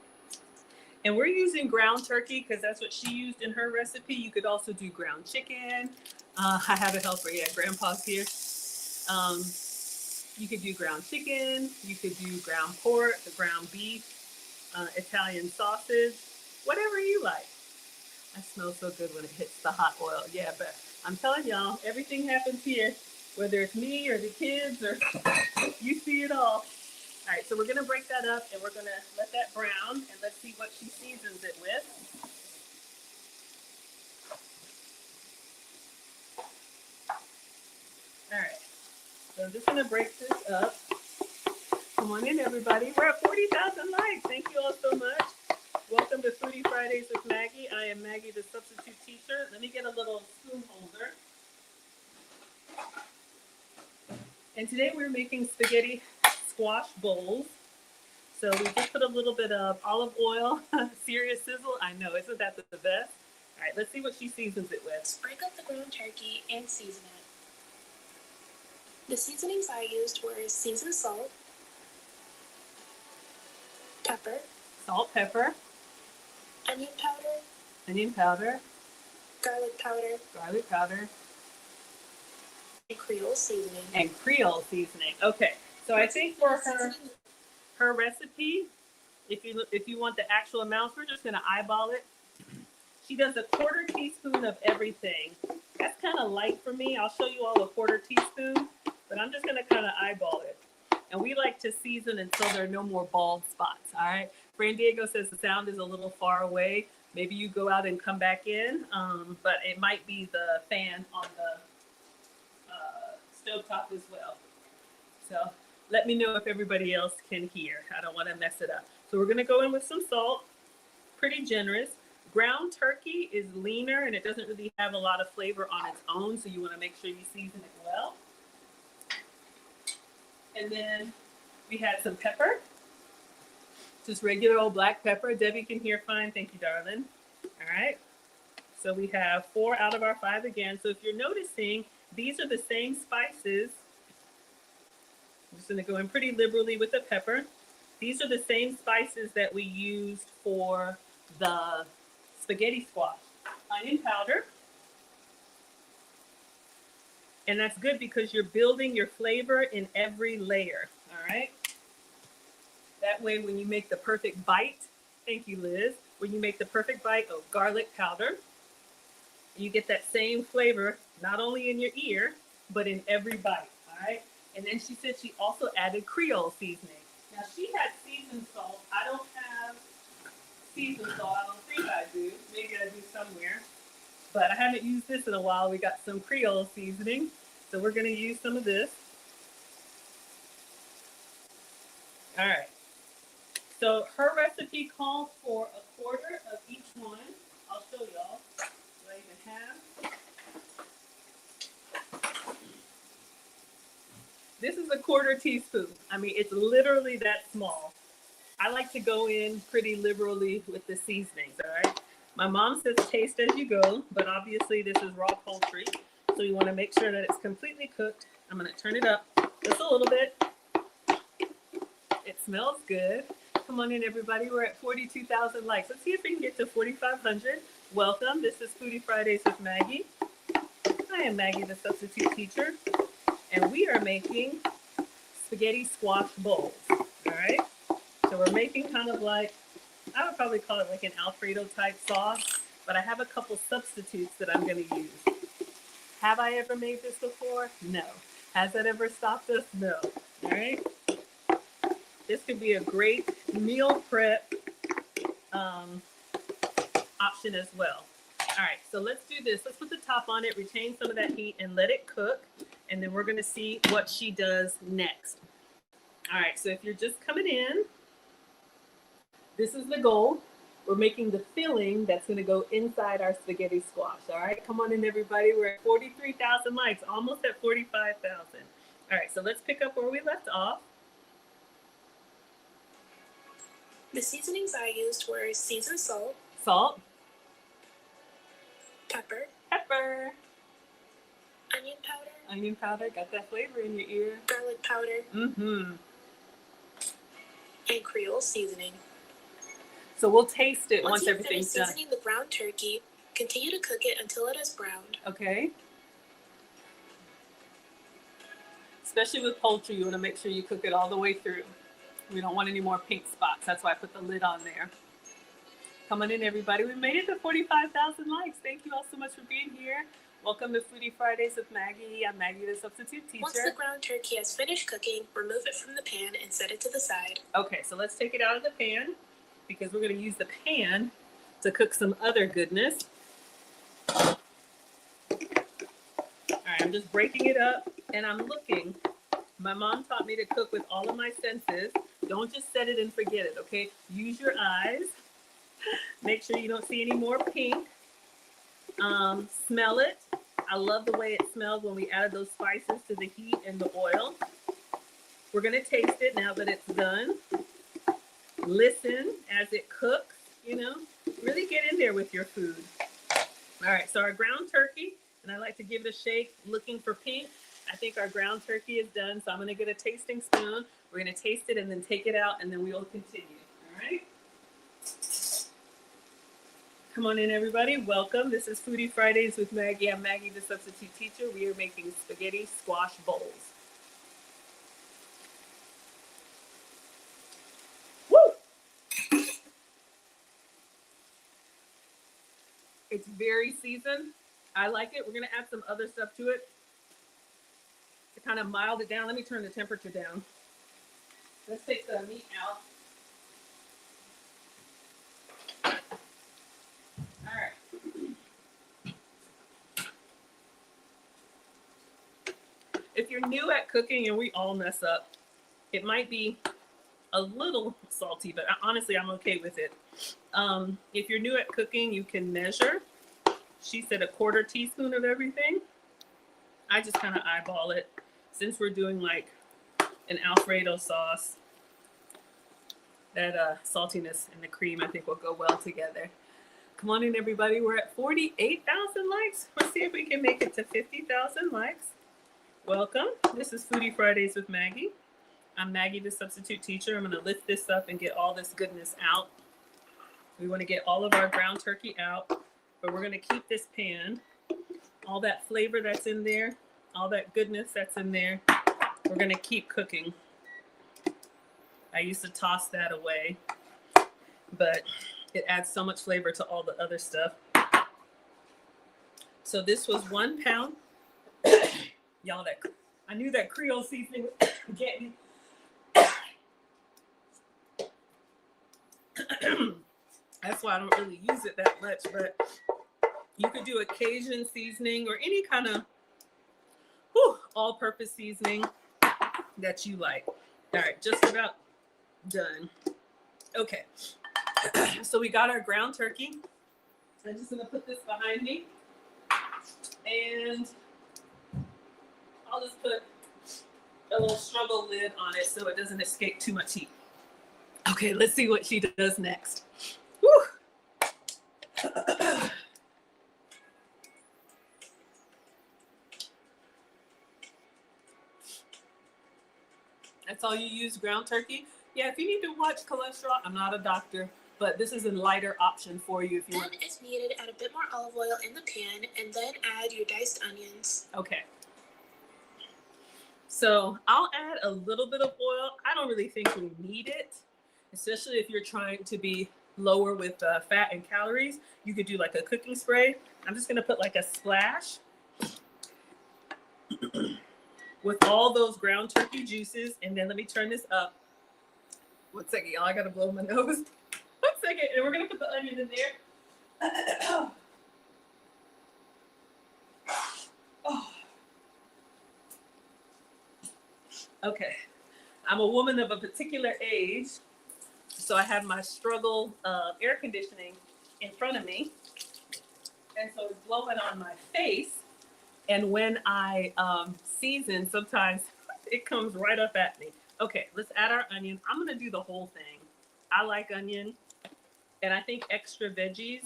Speaker 1: And we're using ground turkey because that's what she used in her recipe. You could also do ground chicken. I have a helper, yeah, Grandpa's here. You could do ground chicken. You could do ground pork, ground beef, Italian sausage, whatever you like. I smell so good when it hits the hot oil. Yeah, but I'm telling y'all, everything happens here, whether it's me or the kids or you see it all. All right, so we're gonna break that up and we're gonna let that brown and let's see what she seasons it with. All right, so I'm just gonna break this up. Come on in, everybody. We're at 40,000 likes. Thank you all so much. Welcome to Foodie Fridays with Maggie. I am Maggie, the substitute teacher. Let me get a little spoon holder. And today we're making spaghetti squash bowls. So we just put a little bit of olive oil, serious sizzle. I know, isn't that the best? All right, let's see what she seasons it with.
Speaker 2: Break up the ground turkey and season it. The seasonings I used were seasoned salt, pepper,
Speaker 1: Salt, pepper,
Speaker 2: onion powder, garlic powder, and Creole seasoning.
Speaker 1: Okay, so I think for her recipe, if you want the actual amounts, we're just gonna eyeball it. She does a 1/4 teaspoon of everything. That's kind of light for me. I'll show you all a 1/4 teaspoon, but I'm just gonna kind of eyeball it. And we like to season until there are no more bald spots, all right? Fran Diego says the sound is a little far away. Maybe you go out and come back in, but it might be the fan on the stovetop as well. So let me know if everybody else can hear. I don't want to mess it up. So we're going to go in with some salt, pretty generous. Ground turkey is leaner and it doesn't really have a lot of flavor on its own, so you want to make sure you season it well. And then we had some pepper, just regular old black pepper. Debbie can hear fine. Thank you, darling. All right. So we have 4 out of our 5 again. So if you're noticing, these are the same spices. I'm just going to go in pretty liberally with the pepper. These are the same spices that we used for the spaghetti squash. Onion powder. And that's good because you're building your flavor in every layer, all right? That way when you make the perfect bite, thank you, Liz, when you make the perfect bite of garlic powder, you get that same flavor, not only in your ear, but in every bite, all right? And then she said she also added Creole seasoning. Now she had seasoned salt. I don't have seasoned salt. I don't think I do. Maybe I do somewhere. But I haven't used this in a while. We got some Creole seasoning. So we're going to use some of this. All right. So her recipe calls for 1/4 of each one. I'll show y'all what I even have. This is a 1/4 teaspoon. I mean, it's literally that small. I like to go in pretty liberally with the seasonings, all right? My mom says taste as you go, but obviously this is raw poultry. So you want to make sure that it's completely cooked. I'm going to turn it up just a little bit. It smells good. Come on in, everybody. We're at 42,000 likes. Let's see if we can get to 4,500. Welcome. This is Foodie Fridays with Maggie. I am Maggie, the substitute teacher, and we are making spaghetti squash bowls. All right. So we're making kind of like, I would probably call it like an Alfredo type sauce, but I have a couple substitutes that I'm going to use. Have I ever made this before? No. Has that ever stopped us? No. All right. This could be a great meal prep option as well. All right, so let's do this. Let's put the top on it, retain some of that heat, and let it cook. And then we're going to see what she does next. All right, so if you're just coming in, this is the goal. We're making the filling that's going to go inside our spaghetti squash. All right, come on in, everybody. We're at 43,000 likes, almost at 45,000. All right, so let's pick up where we left off.
Speaker 2: The seasonings I used were seasoned salt,
Speaker 1: Salt,
Speaker 2: pepper,
Speaker 1: pepper,
Speaker 2: onion powder,
Speaker 1: got that flavor in your ear.
Speaker 2: garlic powder,
Speaker 1: Mm-hmm.
Speaker 2: and Creole seasoning.
Speaker 1: So we'll taste it once
Speaker 2: you've
Speaker 1: everything's
Speaker 2: finished
Speaker 1: done.
Speaker 2: seasoning the ground turkey, continue to cook it until it is browned.
Speaker 1: Okay. Especially with poultry, you want to make sure you cook it all the way through. We don't want any more pink spots. That's why I put the lid on there. Come on in, everybody. We made it to 45,000 likes. Thank you all so much for being here. Welcome to Foodie Fridays with Maggie. I'm Maggie, the substitute teacher.
Speaker 2: Once the ground turkey has finished cooking, remove it from the pan and set it to the side.
Speaker 1: Okay, so let's take it out of the pan because we're going to use the pan to cook some other goodness. All right, I'm just breaking it up and I'm looking. My mom taught me to cook with all of my senses. Don't just set it and forget it, okay? Use your eyes. Make sure you don't see any more pink. Smell it. I love the way it smells when we added those spices to the heat and the oil. We're gonna taste it now that it's done. Listen as it cooks, you know, really get in there with your food. All right, so our ground turkey, and I like to give it a shake, looking for pink. I think our ground turkey is done, so I'm gonna get a tasting spoon. We're gonna taste it and then take it out and then we will continue, all right? Come on in, everybody. Welcome. This is Foodie Fridays with Maggie. I'm Maggie, the substitute teacher. We are making spaghetti squash bowls. Woo! It's very seasoned. I like it. We're going to add some other stuff to it to kind of mild it down. Let me turn the temperature down. Let's take the meat out. All right. If you're new at cooking, and we all mess up, it might be a little salty, but honestly, I'm okay with it. If you're new at cooking, you can measure. She said a 1/4 teaspoon of everything. I just kind of eyeball it. Since we're doing like an Alfredo sauce, that saltiness and the cream, I think, will go well together. Come on in, everybody. We're at 48,000 likes. Let's see if we can make it to 50,000 likes. Welcome. This is Foodie Fridays with Maggie. I'm Maggie, the substitute teacher. I'm going to lift this up and get all this goodness out. We want to get all of our ground turkey out, but we're going to keep this pan. All that flavor that's in there, all that goodness that's in there, we're going to keep cooking. I used to toss that away, but it adds so much flavor to all the other stuff. So this was 1 pound. Y'all, I knew that Creole seasoning would get me. That's why I don't really use it that much, but you could do a Cajun seasoning or any kind of all-purpose seasoning that you like. All right, just about done. Okay, so we got our ground turkey. I'm just gonna put this behind me, and I'll just put a little struggle lid on it so it doesn't escape too much heat. Okay, let's see what she does next. Whew. That's all you use, ground turkey? Yeah, if you need to watch cholesterol, I'm not a doctor, but this is a lighter option for you if you want.
Speaker 2: Then, if needed, add a bit more olive oil in the pan and then add your diced onions.
Speaker 1: Okay. So I'll add a little bit of oil. I don't really think we need it, especially if you're trying to be lower with fat and calories. You could do like a cooking spray. I'm just gonna put like a splash with all those ground turkey juices. And then let me turn this up. 1 second, y'all, I gotta blow my nose. 1 second, and we're gonna put the onion in there. Oh. Okay, I'm a woman of a particular age, so I have my struggle of air conditioning in front of me, and so it's blowing on my face. And when I season, sometimes it comes right up at me. Okay, let's add our onion. I'm gonna do the whole thing. I like onion, and I think extra veggies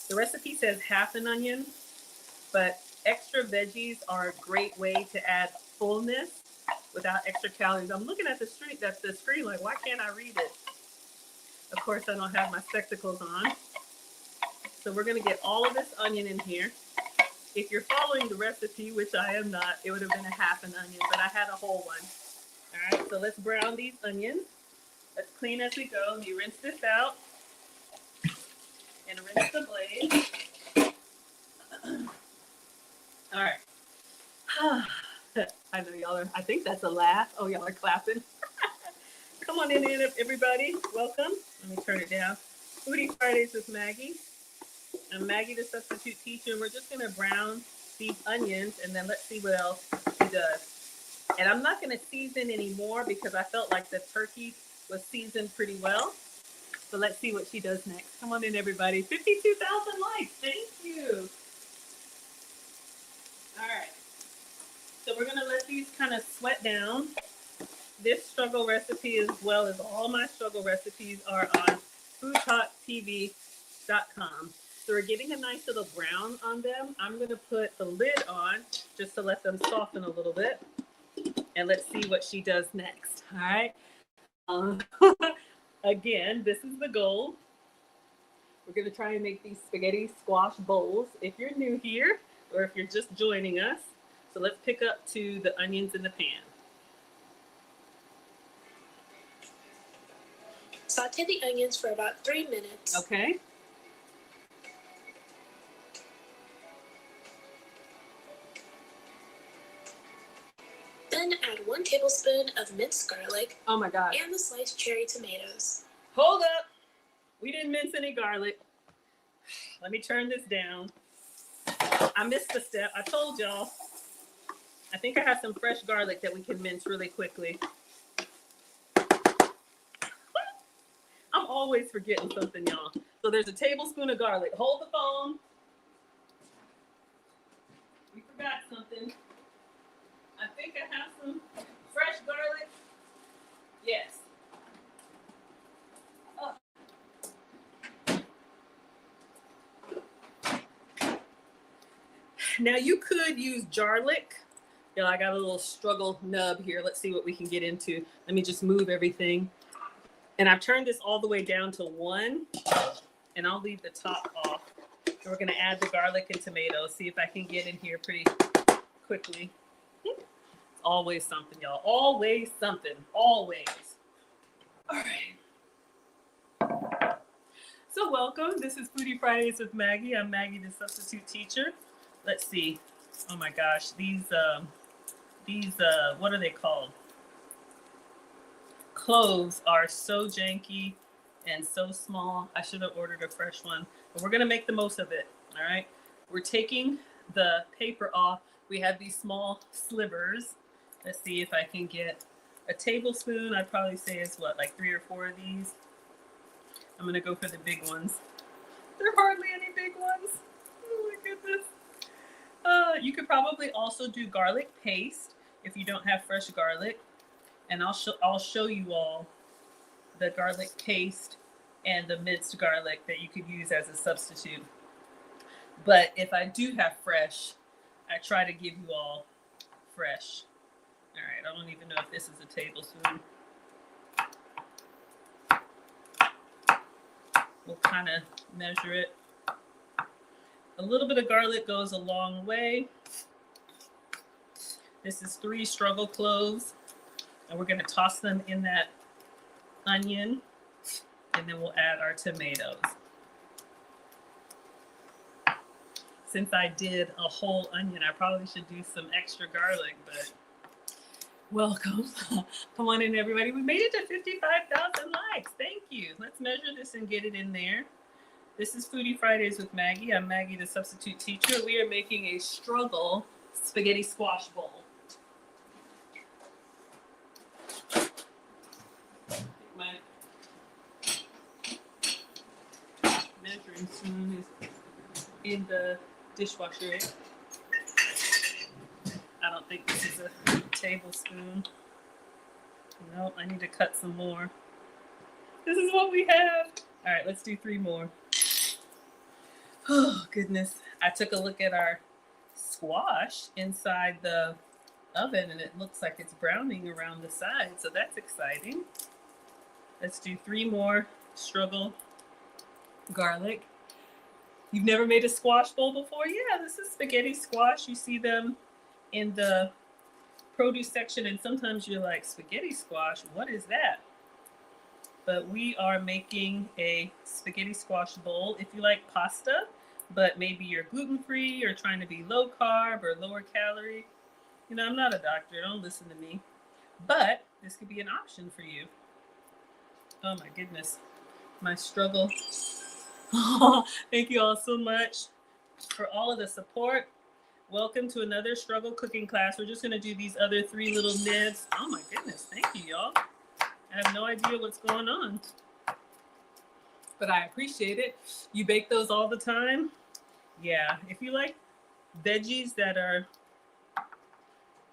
Speaker 1: The recipe says half an onion, but extra veggies are a great way to add fullness without extra calories. I'm looking at the screen like, why can't I read it? Of course, I don't have my spectacles on. So we're gonna get all of this onion in here. If you're following the recipe, which I am not, it would have been a half an onion, but I had a whole one. All right, so let's brown these onions. Let's clean as we go. Let me rinse this out and rinse the blade. All right. I know y'all are, I think that's a laugh. Oh, y'all are clapping. Come on in, everybody. Welcome. Let me turn it down. Foodie Fridays with Maggie. I'm Maggie, the substitute teacher, and we're just gonna brown these onions, and then let's see what else she does. And I'm not gonna season anymore because I felt like the turkey was seasoned pretty well. So let's see what she does next. Come on in, everybody. 52,000 likes. Thank you. All right. So we're gonna let these kind of sweat down. This struggle recipe, as well as all my struggle recipes, are on foodtv.com. So we're getting a nice little brown on them. I'm gonna put the lid on just to let them soften a little bit. And let's see what she does next, all right? Again, this is the goal. We're gonna try and make these spaghetti squash bowls. If you're new here, or if you're just joining us, so let's pick up to the onions in the pan.
Speaker 2: Saute the onions for about 3 minutes.
Speaker 1: Okay.
Speaker 2: Then add 1 tablespoon of minced garlic.
Speaker 1: Oh my God.
Speaker 2: And the sliced cherry tomatoes.
Speaker 1: Hold up. We didn't mince any garlic. Let me turn this down. I missed a step. I told y'all. I think I have some fresh garlic that we can mince really quickly. I'm always forgetting something, y'all. So there's a tablespoon of garlic. Hold the phone. We forgot something. I think I have some fresh garlic. Yes. Oh. Now you could use garlic. You know, I got a little struggle nub here. Let's see what we can get into. Let me just move everything. And I've turned this all the way down to 1, and I'll leave the top off. And we're gonna add the garlic and tomatoes. See if I can get in here pretty quickly. It's always something, y'all. Always something. Always. All right. So welcome. This is Foodie Fridays with Maggie. I'm Maggie, the substitute teacher. Let's see. Oh my gosh, these what are they called? Cloves are so janky and so small. I should have ordered a fresh one, but we're gonna make the most of it. All right. We're taking the paper off. We have these small slivers. Let's see if I can get a tablespoon. I'd probably say it's what, like 3 or 4 of these. I'm gonna go for the big ones. There are hardly any big ones. Oh my goodness. You could probably also do garlic paste if you don't have fresh garlic. And I'll show you all the garlic paste and the minced garlic that you could use as a substitute. But if I do have fresh, I try to give you all fresh. All right, I don't even know if this is a tablespoon. We'll kind of measure it. A little bit of garlic goes a long way. This is 3 struggle cloves, and we're going to toss them in that onion, and then we'll add our tomatoes. Since I did a whole onion, I probably should do some extra garlic, but welcome. Come on in, everybody. We made it to 55,000 likes. Thank you. Let's measure this and get it in there. This is Foodie Fridays with Maggie. I'm Maggie, the substitute teacher. We are making a struggle spaghetti squash bowl. My measuring spoon is in the dishwasher. I don't think this is a tablespoon. Nope, I need to cut some more. This is what we have. All right, let's do 3 more. Oh, goodness. I took a look at our squash inside the oven and it looks like it's browning around the side. So that's exciting. Let's do 3 more struggle garlic. You've never made a squash bowl before? Yeah, this is spaghetti squash. You see them in the produce section and sometimes you're like, spaghetti squash, what is that? But we are making a spaghetti squash bowl. If you like pasta, but maybe you're gluten-free or trying to be low carb or lower calorie, you know, I'm not a doctor, don't listen to me. But this could be an option for you. Oh my goodness, my struggle. Thank you all so much for all of the support. Welcome to another struggle cooking class. We're just gonna do these other 3 little nibs. Oh my goodness, thank you, y'all. I have no idea what's going on, but I appreciate it. You bake those all the time? Yeah, if you like veggies that are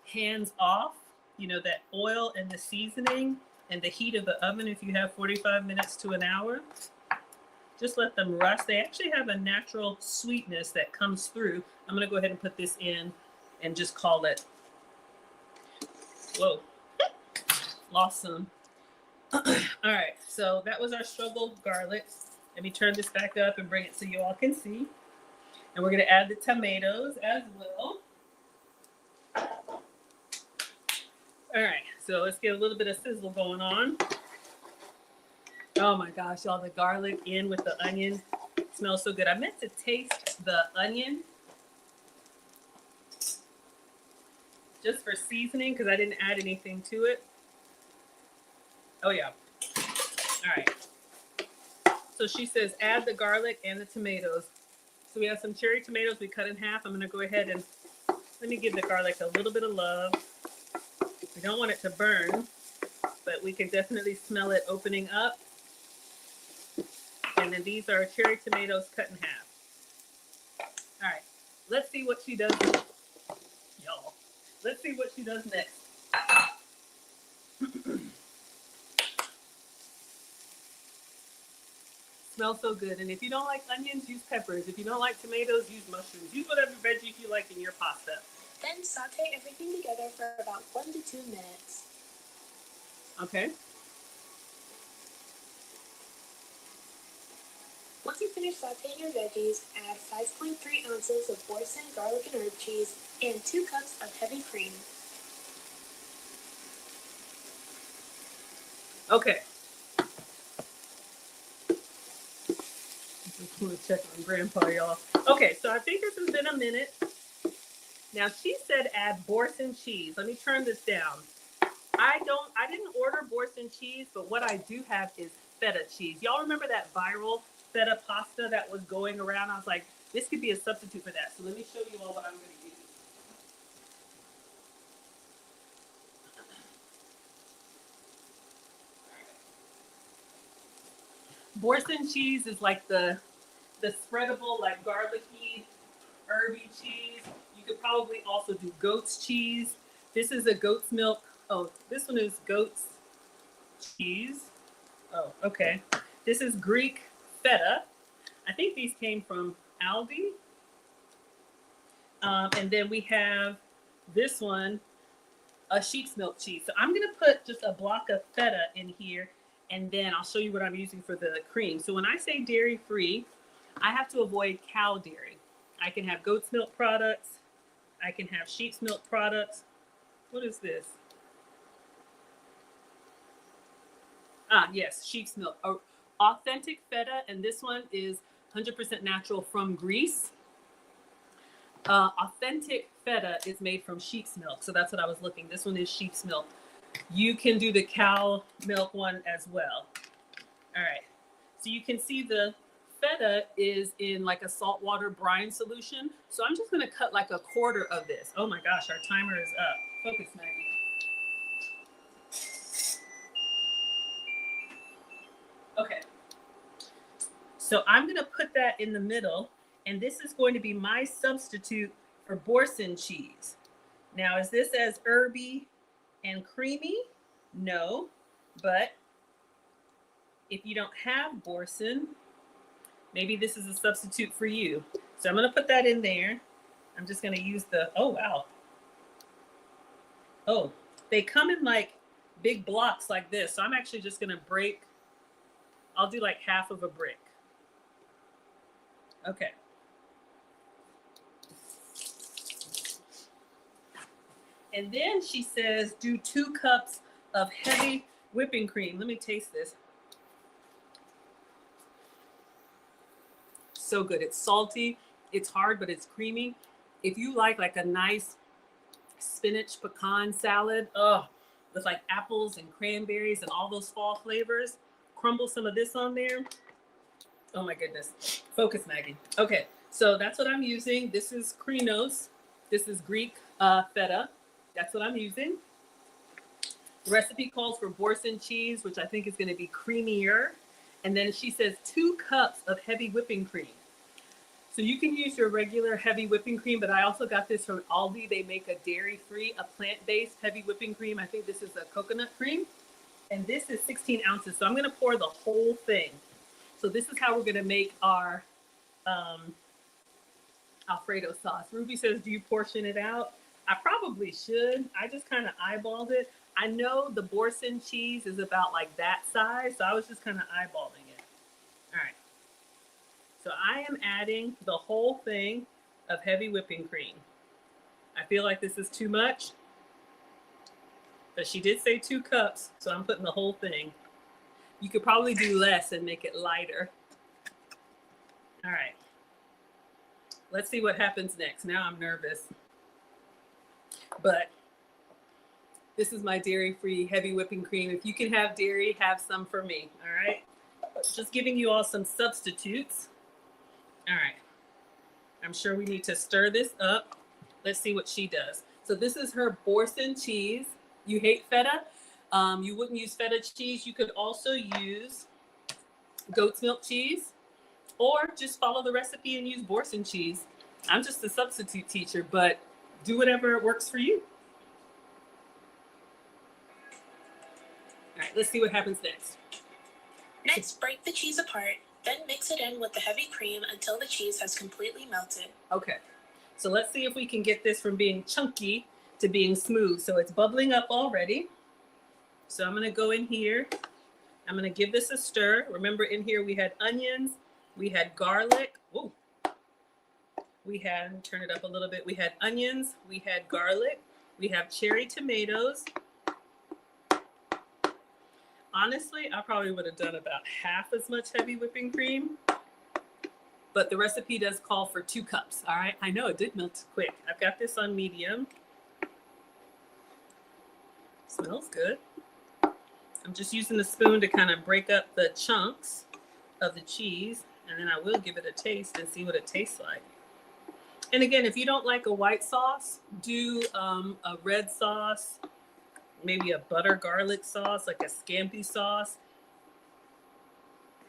Speaker 1: hands off, you know, that oil and the seasoning and the heat of the oven, if you have 45 minutes to an hour, just let them rust. They actually have a natural sweetness that comes through. I'm gonna go ahead and put this in and just call it, whoa, lost some. All right, so that was our struggle garlic. Let me turn this back up and bring it so you all can see. And we're gonna add the tomatoes as well. All right, so let's get a little bit of sizzle going on. Oh my gosh, y'all, the garlic in with the onion smells so good. I meant to taste the onion just for seasoning because I didn't add anything to it. Oh yeah. All right. So she says add the garlic and the tomatoes. So we have some cherry tomatoes we cut in half. I'm gonna go ahead and let me give the garlic a little bit of love. We don't want it to burn, but we can definitely smell it opening up. And then these are cherry tomatoes cut in half. All right, let's see what she does. Y'all, let's see what she does next. Smells so good. And if you don't like onions, use peppers. If you don't like tomatoes, use mushrooms. Use whatever veggies you like in your pasta.
Speaker 2: Then saute everything together for about 1 to 2 minutes.
Speaker 1: Okay.
Speaker 2: Once you finish sauteing your veggies, add 5.3 ounces of Boursin garlic and herb cheese and 2 cups of heavy cream.
Speaker 1: Okay. Just want to check on Grandpa, y'all. Okay, so I think this has been a minute. Now she said add Boursin cheese. Let me turn this down. I didn't order Boursin cheese, but what I do have is feta cheese. Y'all remember that viral feta pasta that was going around? I was like, this could be a substitute for that. So let me show you all what I'm going to use. Boursin cheese is like the spreadable, like garlicky, herby cheese. You could probably also do goat's cheese. This is a goat's milk. Oh, this one is goat's cheese. Oh, okay. This is Greek feta. I think these came from Aldi. And then we have this one, a sheep's milk cheese. So I'm gonna put just a block of feta in here and then I'll show you what I'm using for the cream. So when I say dairy free, I have to avoid cow dairy. I can have goat's milk products. I can have sheep's milk products. What is this? Ah, yes, sheep's milk. Authentic feta, and this one is 100% natural from Greece. Authentic feta is made from sheep's milk, so that's what I was looking. This one is sheep's milk. You can do the cow milk one as well. All right, so you can see the feta is in like a saltwater brine solution. So I'm just gonna cut like a quarter of this. Oh my gosh, our timer is up. Focus, Maggie. Okay, so I'm gonna put that in the middle, and this is going to be my substitute for Boursin cheese. Now, is this as herby and creamy? No, but if you don't have Boursin, Maybe this is a substitute for you. So I'm going to put that in there. I'm just going to use the, oh, wow. Oh, they come in like big blocks like this. So I'm actually just going to break. I'll do like half of a brick. Okay. And then she says, do 2 cups of heavy whipping cream. Let me taste this. So good. It's salty. It's hard, but it's creamy. If you like a nice spinach pecan salad, with like apples and cranberries and all those fall flavors, crumble some of this on there. Oh my goodness. Focus, Maggie. Okay, so that's what I'm using. This is Krinos. This is Greek feta. That's what I'm using. The recipe calls for Boursin cheese, which I think is going to be creamier. And then she says 2 cups of heavy whipping cream. So you can use your regular heavy whipping cream, but I also got this from Aldi. They make a dairy-free, a plant-based heavy whipping cream. I think this is a coconut cream. And this is 16 ounces. So I'm going to pour the whole thing. So this is how we're going to make our Alfredo sauce. Ruby says, do you portion it out? I probably should. I just kind of eyeballed it. I know the Boursin cheese is about like that size, so I was just kind of eyeballing it. All right. So I am adding the whole thing of heavy whipping cream. I feel like this is too much, but she did say 2 cups, so I'm putting the whole thing. You could probably do less and make it lighter. All right. Let's see what happens next. Now I'm nervous. But this is my dairy-free heavy whipping cream. If you can have dairy, have some for me, all right? Just giving you all some substitutes. All right. I'm sure we need to stir this up. Let's see what she does. So this is her Boursin cheese. You hate feta? You wouldn't use feta cheese. You could also use goat's milk cheese, or just follow the recipe and use Boursin cheese. I'm just a substitute teacher, but do whatever works for you. All right, let's see what happens next.
Speaker 2: Next, break the cheese apart, then mix it in with the heavy cream until the cheese has completely melted.
Speaker 1: Okay, so let's see if we can get this from being chunky to being smooth. So it's bubbling up already. So I'm gonna go in here. I'm gonna give this a stir. Remember, in here we had onions, we had garlic. Ooh. We had, turn it up a little bit. We had onions, we had garlic, we have cherry tomatoes. Honestly, I probably would have done about half as much heavy whipping cream, but the recipe does call for 2 cups. All right, I know it did melt quick. I've got this on medium. Smells good. I'm just using the spoon to kind of break up the chunks of the cheese, and then I will give it a taste and see what it tastes like. And again, if you don't like a white sauce, do a red sauce, maybe a butter garlic sauce, like a scampi sauce.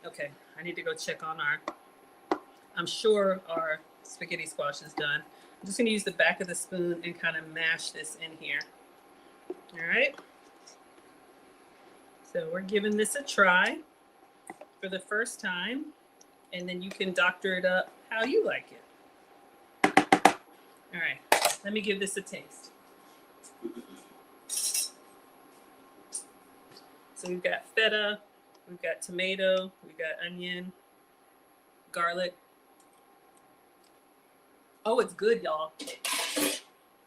Speaker 1: Okay, I need to go check on I'm sure our spaghetti squash is done. I'm just gonna use the back of the spoon and kind of mash this in here. All right. So we're giving this a try for the first time, and then you can doctor it up how you like it. All right, let me give this a taste. So we've got feta, we've got tomato, we've got onion, garlic. Oh, it's good, y'all.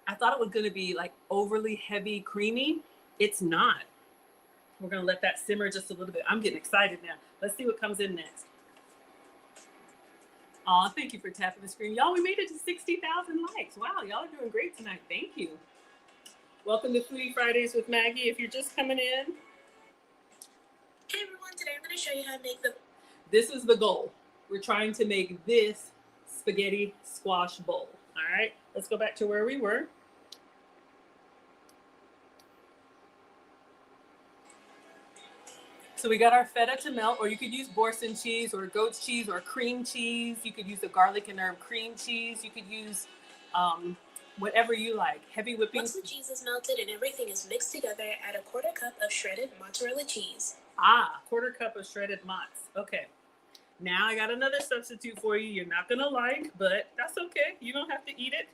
Speaker 1: I thought it was gonna be like overly heavy, creamy. It's not. We're gonna let that simmer just a little bit. I'm getting excited now. Let's see what comes in next. Aw, thank you for tapping the screen. Y'all, we made it to 60,000 likes. Wow, y'all are doing great tonight. Thank you. Welcome to Foodie Fridays with Maggie. If you're just coming in.
Speaker 2: Hey everyone, today I'm going to show you how to make
Speaker 1: This is the goal. We're trying to make this spaghetti squash bowl. All right, let's go back to where we were. So we got our feta to melt, or you could use Boursin cheese or goat's cheese or cream cheese. You could use the garlic and herb cream cheese. You could use whatever you like. Heavy whipping.
Speaker 2: Once the cheese is melted and everything is mixed together, add a 1/4 cup of shredded mozzarella cheese.
Speaker 1: Ah, 1/4 cup of shredded mozz. Okay. Now I got another substitute for you. You're not gonna like, but that's okay. You don't have to eat it.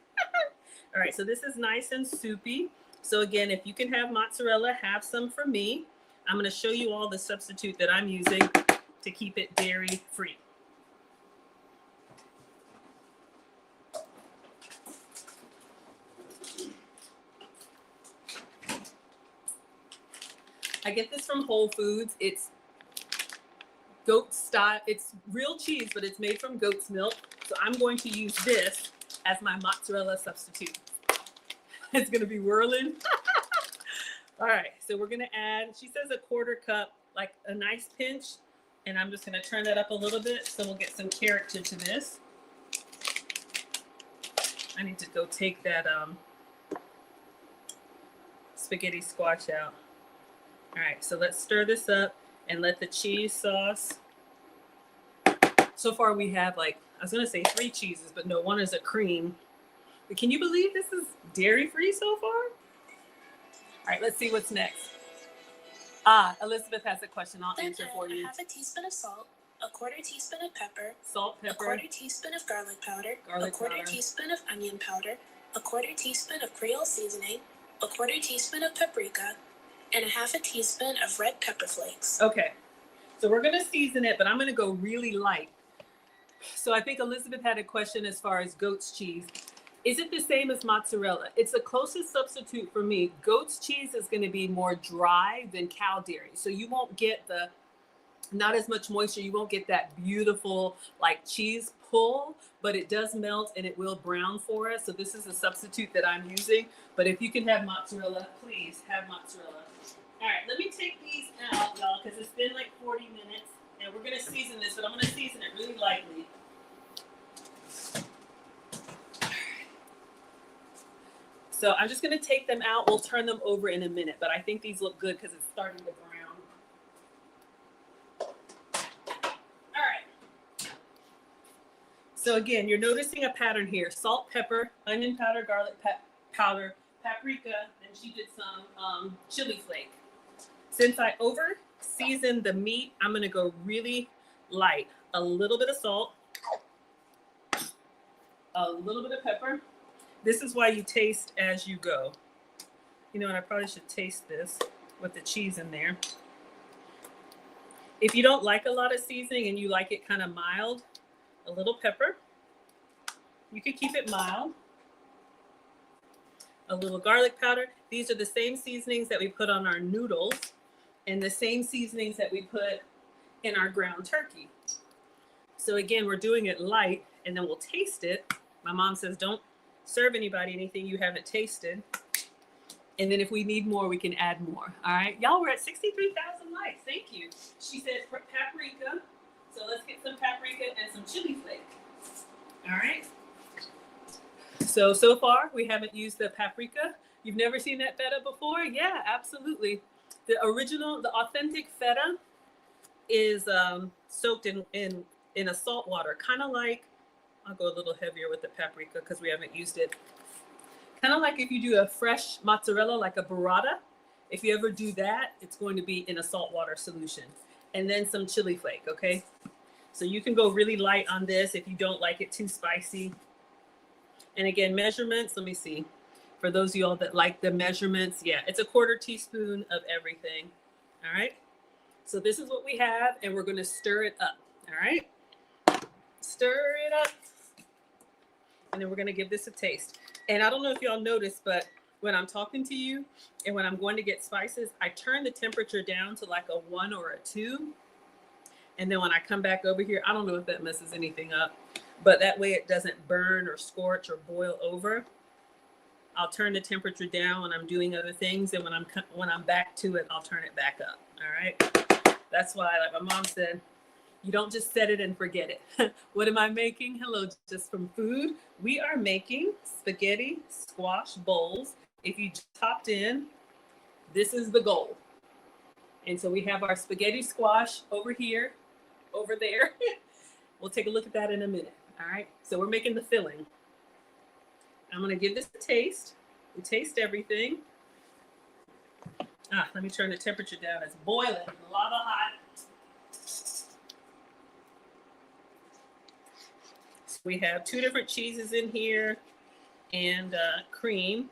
Speaker 1: All right, so this is nice and soupy. So again, if you can have mozzarella, have some for me. I'm gonna show you all the substitute that I'm using to keep it dairy free. I get this from Whole Foods. It's goat style. It's real cheese, but it's made from goat's milk. So I'm going to use this as my mozzarella substitute. It's gonna be whirling. All right, so we're gonna add, she says a quarter cup, like a nice pinch, and I'm just gonna turn that up a little bit so we'll get some character to this. I need to go take that spaghetti squash out. All right, so let's stir this up and let the cheese sauce. So far we have like, I was gonna say 3 cheeses, but no, one is a cream. But can you believe this is dairy free so far? All right, let's see what's next. Elizabeth has a question. I'll answer for you.
Speaker 2: Half a teaspoon of salt, a quarter teaspoon of pepper,
Speaker 1: Salt, pepper,
Speaker 2: a quarter teaspoon of garlic powder, a quarter teaspoon of onion powder, a quarter teaspoon of Creole seasoning, a quarter teaspoon of paprika, and a half a teaspoon of red pepper flakes.
Speaker 1: Okay, so we're gonna season it, but I'm gonna go really light. So I think Elizabeth had a question as far as goat's cheese. Is it the same as mozzarella? It's the closest substitute for me. Goat's cheese is going to be more dry than cow dairy. So you won't get not as much moisture. You won't get that beautiful like cheese pull, but it does melt and it will brown for us. So this is a substitute that I'm using. But if you can have mozzarella, please have mozzarella. All right, let me take these out, y'all, because it's been like 40 minutes. And we're going to season this, but I'm going to season it really lightly. So I'm just going to take them out. We'll turn them over in a minute, but I think these look good because it's starting to brown. All right. So again, you're noticing a pattern here. Salt, pepper, onion powder, garlic powder, paprika, and she did some chili flake. Since I over seasoned the meat, I'm going to go really light. A little bit of salt, a little bit of pepper. This is why you taste as you go. You know what, I probably should taste this with the cheese in there. If you don't like a lot of seasoning and you like it kind of mild, a little pepper. You could keep it mild. A little garlic powder. These are the same seasonings that we put on our noodles and the same seasonings that we put in our ground turkey. So again, we're doing it light and then we'll taste it. My mom says, don't serve anybody anything you haven't tasted. And then if we need more, we can add more. All right, y'all, we're at 63,000 likes. Thank you. She said paprika. So let's get some paprika and some chili flake. All right. So far, we haven't used the paprika. You've never seen that feta before? Yeah, absolutely. The original, the authentic feta is soaked in a salt water, kind of like, I'll go a little heavier with the paprika because we haven't used it. Kind of like if you do a fresh mozzarella, like a burrata. If you ever do that, it's going to be in a saltwater solution. And then some chili flake, okay? So you can go really light on this if you don't like it too spicy. And again, measurements, let me see. For those of y'all that like the measurements, yeah, it's a quarter teaspoon of everything. All right? So this is what we have, and we're going to stir it up. All right? Stir it up. And then we're going to give this a taste. And I don't know if y'all noticed, but when I'm talking to you and when I'm going to get spices, I turn the temperature down to like a 1 or a 2. And then when I come back over here, I don't know if that messes anything up, but that way it doesn't burn or scorch or boil over. I'll turn the temperature down when I'm doing other things. And when I'm back to it, I'll turn it back up. All right. That's why, like my mom said, you don't just set it and forget it. What am I making? Hello, just from food. We are making spaghetti squash bowls. If you just hopped in, this is the goal. And so we have our spaghetti squash over here, over there. We'll take a look at that in a minute. All right. So we're making the filling. I'm going to give this a taste. We taste everything. Let me turn the temperature down. It's boiling, lava hot.
Speaker 3: We have 2 different cheeses in here and cream,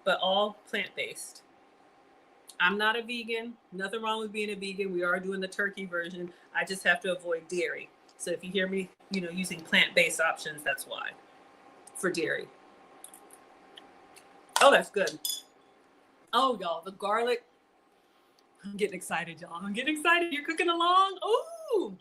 Speaker 3: but all plant-based. I'm not a vegan. Nothing wrong with being a vegan. We are doing the turkey version. I just have to avoid dairy. So if you hear me, using plant-based options, that's why. For dairy. Oh, that's good. Oh, y'all, the garlic. I'm getting excited, y'all. I'm getting excited. You're cooking along. Ooh.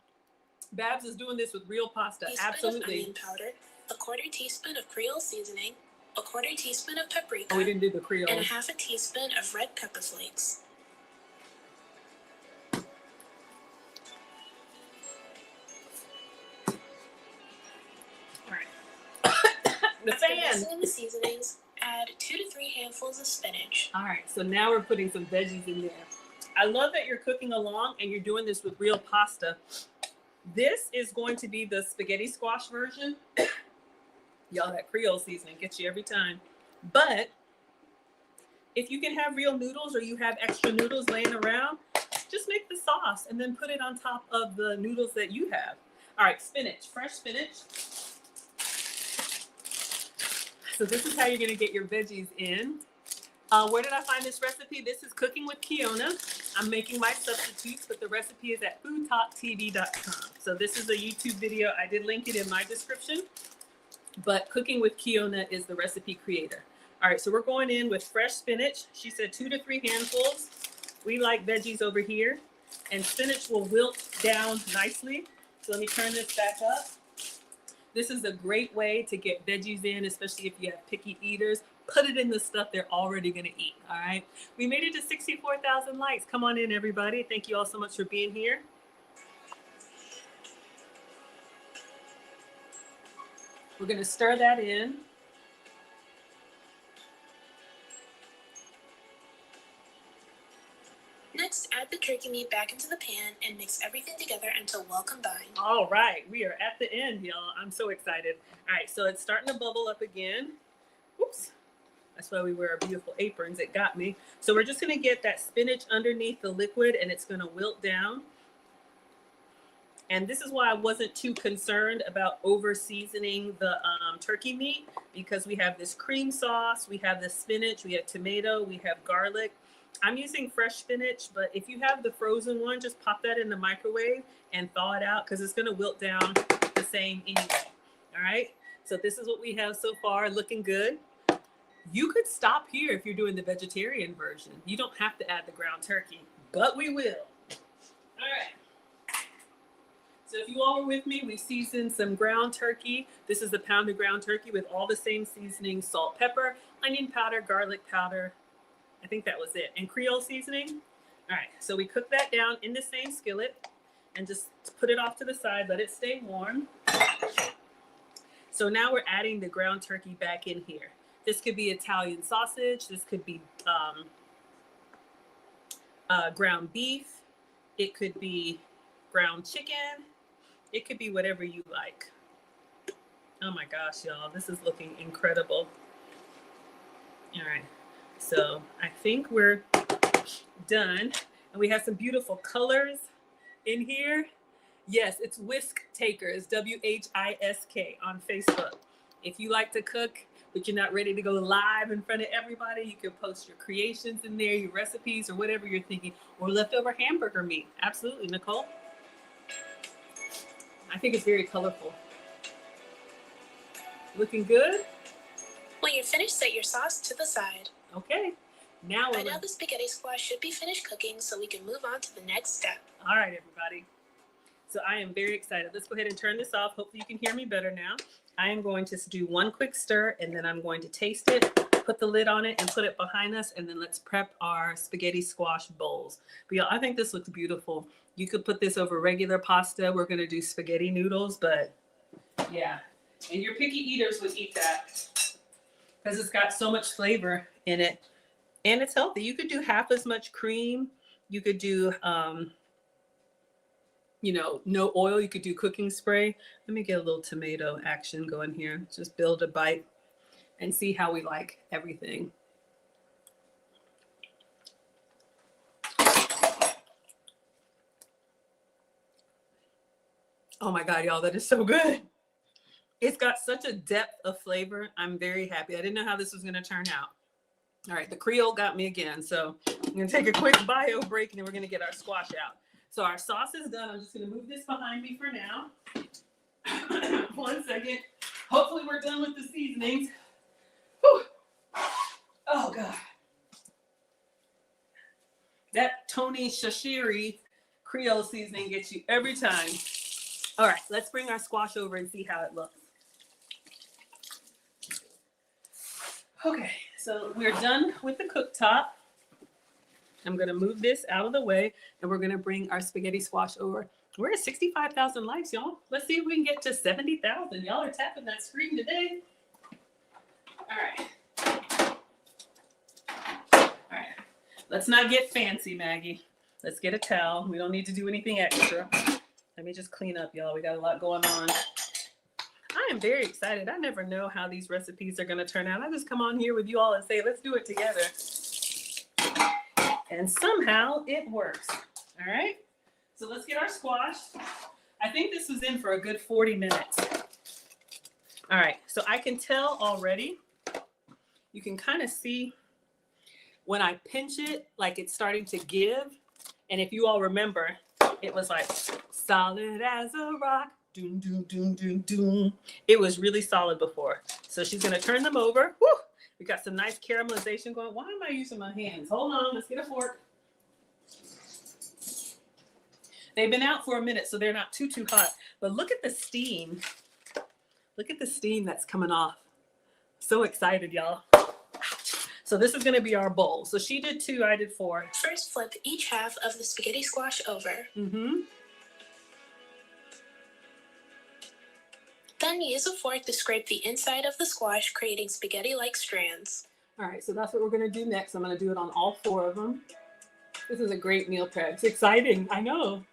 Speaker 3: Babs is doing this with real pasta. Absolutely.
Speaker 2: Of onion powder, a 1/4 teaspoon of Creole seasoning, a 1/4 teaspoon of paprika,
Speaker 3: Oh, we didn't do the Creole.
Speaker 2: and a 1/2 teaspoon of red pepper flakes.
Speaker 3: All right.
Speaker 2: After mixing in the seasonings, add 2 to 3 handfuls of spinach.
Speaker 3: All right, so now we're putting some veggies in there. I love that you're cooking along and you're doing this with real pasta. This is going to be the spaghetti squash version. Y'all, that Creole seasoning gets you every time. But if you can have real noodles or you have extra noodles laying around, just make the sauce and then put it on top of the noodles that you have. All right, spinach, fresh spinach. So this is how you're gonna get your veggies in. Where did I find this recipe? This is Cooking with Kiona. I'm making my substitutes, but the recipe is at foodtalktv.com. So this is a YouTube video. I did link it in my description, but Cooking with Kiona is the recipe creator. All right, so we're going in with fresh spinach. She said 2 to 3 handfuls. We like veggies over here, and spinach will wilt down nicely. So let me turn this back up. This is a great way to get veggies in, especially if you have picky eaters. Put it in the stuff they're already gonna eat, all right? We made it to 64,000 likes. Come on in, everybody. Thank you all so much for being here. We're gonna stir that in.
Speaker 2: Next, add the turkey meat back into the pan and mix everything together until well combined.
Speaker 3: All right, we are at the end, y'all. I'm so excited. All right, so it's starting to bubble up again. Whoops. That's why we wear our beautiful aprons. It got me. So we're just gonna get that spinach underneath the liquid and it's gonna wilt down. And this is why I wasn't too concerned about over seasoning the turkey meat, because we have this cream sauce, we have the spinach, we have tomato, we have garlic. I'm using fresh spinach, but if you have the frozen one, just pop that in the microwave and thaw it out because it's gonna wilt down the same anyway. All right, so this is what we have so far, looking good. You could stop here if you're doing the vegetarian version. You don't have to add the ground turkey, but we will. All right. So if you all were with me, we seasoned some ground turkey. This is the pounded ground turkey with all the same seasonings: salt, pepper, onion powder, garlic powder. I think that was it. And Creole seasoning. All right, so we cook that down in the same skillet and just put it off to the side, let it stay warm. So now we're adding the ground turkey back in here. This could be Italian sausage. This could be ground beef. It could be ground chicken. It could be whatever you like. Oh my gosh, y'all, this is looking incredible. All right, so I think we're done. And we have some beautiful colors in here. Yes, it's Whisk Takers, WHISK on Facebook. If you like to cook, but you're not ready to go live in front of everybody, you can post your creations in there, your recipes, or whatever you're thinking, or leftover hamburger meat. Absolutely, Nicole. I think it's very colorful. Looking good?
Speaker 2: When you're finished, set your sauce to the side.
Speaker 3: Okay. Now
Speaker 2: By now, the spaghetti squash should be finished cooking, so we can move on to the next step.
Speaker 3: All right, everybody. So I am very excited. Let's go ahead and turn this off. Hopefully you can hear me better now. I am going to do one quick stir, and then I'm going to taste it, put the lid on it, and put it behind us, and then let's prep our spaghetti squash bowls. But yeah, I think this looks beautiful. You could put this over regular pasta. We're going to do spaghetti noodles, but yeah. And your picky eaters would eat that because it's got so much flavor in it, and it's healthy. You could do half as much cream. You could do no oil. You could do cooking spray. Let me get a little tomato action going here. Just build a bite and see how we like everything. Oh my God, y'all, that is so good. It's got such a depth of flavor. I'm very happy. I didn't know how this was going to turn out. All right, the Creole got me again. So I'm going to take a quick bio break and then we're going to get our squash out. So our sauce is done. I'm just going to move this behind me for now. 1 second. Hopefully we're done with the seasonings. Whew. Oh, God. That Tony Shashiri Creole seasoning gets you every time. All right, let's bring our squash over and see how it looks. Okay, so we're done with the cooktop. I'm gonna move this out of the way and we're gonna bring our spaghetti squash over. We're at 65,000 likes, y'all. Let's see if we can get to 70,000. Y'all are tapping that screen today. All right. Let's not get fancy, Maggie. Let's get a towel. We don't need to do anything extra. Let me just clean up, y'all. We got a lot going on. I am very excited. I never know how these recipes are going to turn out. I just come on here with you all and say, let's do it together. And somehow it works. All right. So let's get our squash. I think this was in for a good 40 minutes. All right. So I can tell already. You can kind of see when I pinch it, like it's starting to give. And if you all remember, it was like solid as a rock. Doom, doom, doom, doom, doom. It was really solid before. So she's going to turn them over. Woo! We got some nice caramelization going. Why am I using my hands? Hold on. Let's get a fork. They've been out for a minute, so they're not too hot. But look at the steam. Look at the steam that's coming off. So excited, y'all. So this is going to be our bowl. So she did 2, I did 4.
Speaker 2: First, flip each half of the spaghetti squash over. Then use a fork to scrape the inside of the squash, creating spaghetti-like strands.
Speaker 3: All right, so that's what we're going to do next. I'm going to do it on all 4 of them. This is a great meal prep. It's exciting. I know.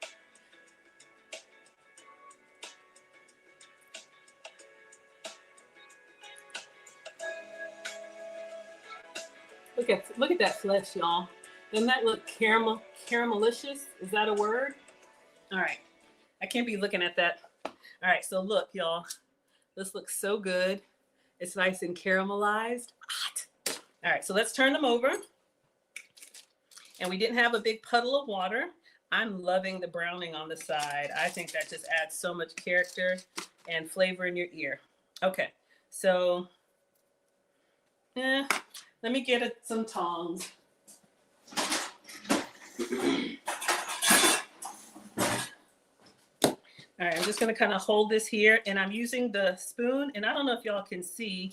Speaker 3: Look at that flesh, y'all. Doesn't that look caramelicious? Is that a word? All right. I can't be looking at that. All right, so look, y'all. This looks so good. It's nice and caramelized. Hot. All right, so let's turn them over. And we didn't have a big puddle of water. I'm loving the browning on the side. I think that just adds so much character and flavor in your ear. Okay, so let me get some tongs. All right, I'm just going to kind of hold this here, and I'm using the spoon, and I don't know if y'all can see.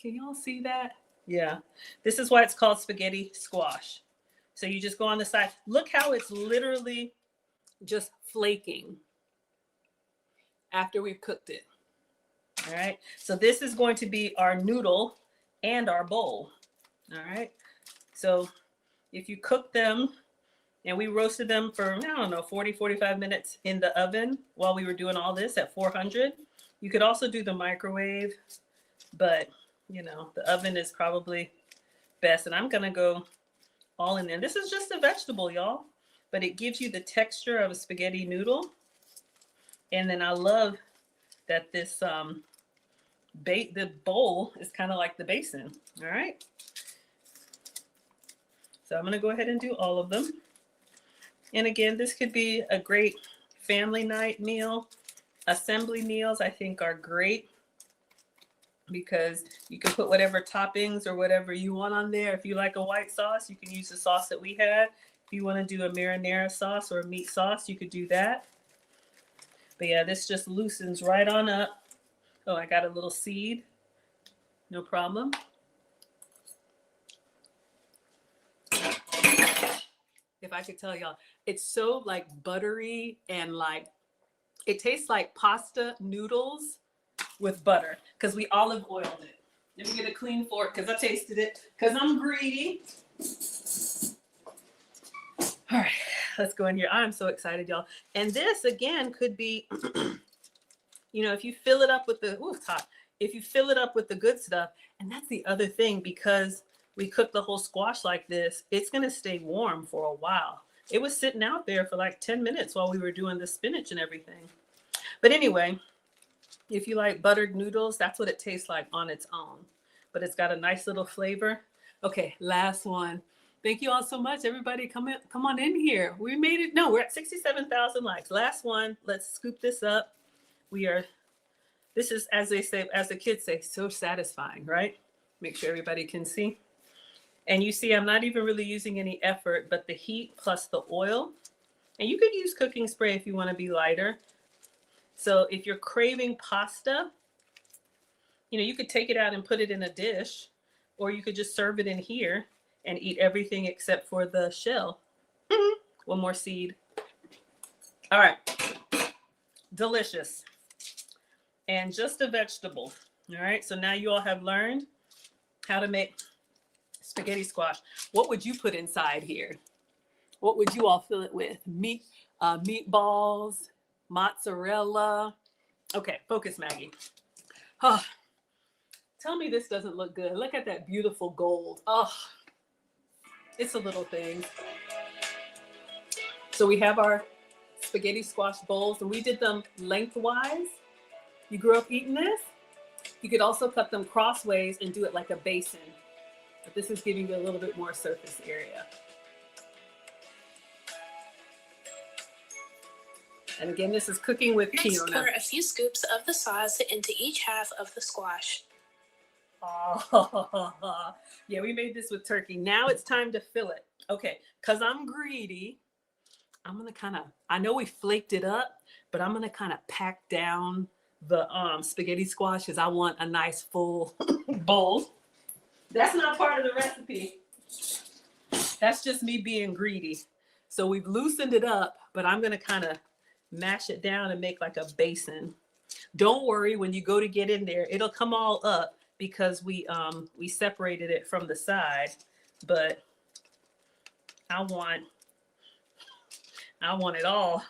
Speaker 3: Can y'all see that? Yeah. This is why it's called spaghetti squash. So you just go on the side. Look how it's literally just flaking after we've cooked it. All right. So this is going to be our noodle and our bowl. All right. So if you cook them, and we roasted them for, I don't know, 40, 45 minutes in the oven while we were doing all this at 400. You could also do the microwave, but, you know, the oven is probably best. And I'm going to go all in there. This is just a vegetable, y'all, but it gives you the texture of a spaghetti noodle. And then I love that this the bowl is kind of like the basin. All right. So I'm going to go ahead and do all of them. And again, this could be a great family night meal. Assembly meals, I think, are great because you can put whatever toppings or whatever you want on there. If you like a white sauce, you can use the sauce that we had. If you want to do a marinara sauce or a meat sauce, you could do that. But yeah, this just loosens right on up. Oh, I got a little seed. No problem. If I could tell y'all, it's so like buttery and like, it tastes like pasta noodles with butter because we olive oiled it. Let me get a clean fork because I tasted it because I'm greedy. All right, let's go in here. I'm so excited, y'all. And this again could be, you know, if you fill it up with the, ooh, it's hot. If you fill it up with the good stuff, and that's the other thing, because we cook the whole squash like this, it's going to stay warm for a while. It was sitting out there for like 10 minutes while we were doing the spinach and everything. But anyway, If you like buttered noodles, that's what it tastes like on its own. But it's got a nice little flavor. Okay, last one. Thank you all so much. Everybody come on in here. We made it. No, we're at 67,000 likes. Last one. Let's scoop this up. This is, as they say, as the kids say, so satisfying, right? Make sure everybody can see. And you see, I'm not even really using any effort, but the heat plus the oil. And you could use cooking spray if you want to be lighter. So if you're craving pasta, you could take it out and put it in a dish, or you could just serve it in here and eat everything except for the shell. One more seed. All right. Delicious. And just a vegetable. All right. So now you all have learned how to make spaghetti squash. What would you put inside here? What would you all fill it with? Meatballs, mozzarella. Okay, focus, Maggie. Oh, tell me this doesn't look good. Look at that beautiful gold. Oh, it's a little thing. So we have our spaghetti squash bowls, and we did them lengthwise. You grew up eating this? You could also cut them crossways and do it like a basin. But this is giving you a little bit more surface area. And again, this is cooking with
Speaker 2: Next,
Speaker 3: Kiona.
Speaker 2: pour a few scoops of the sauce into each half of the squash.
Speaker 3: Oh, yeah, we made this with turkey. Now it's time to fill it. Okay, because I'm greedy, I'm going to I know we flaked it up, but I'm going to kind of pack down the spaghetti squash because I want a nice full bowl. That's not part of the recipe. That's just me being greedy. So we've loosened it up, but I'm going to kind of mash it down and make like a basin. Don't worry, when you go to get in there, it'll come all up because we separated it from the side, but I want it all.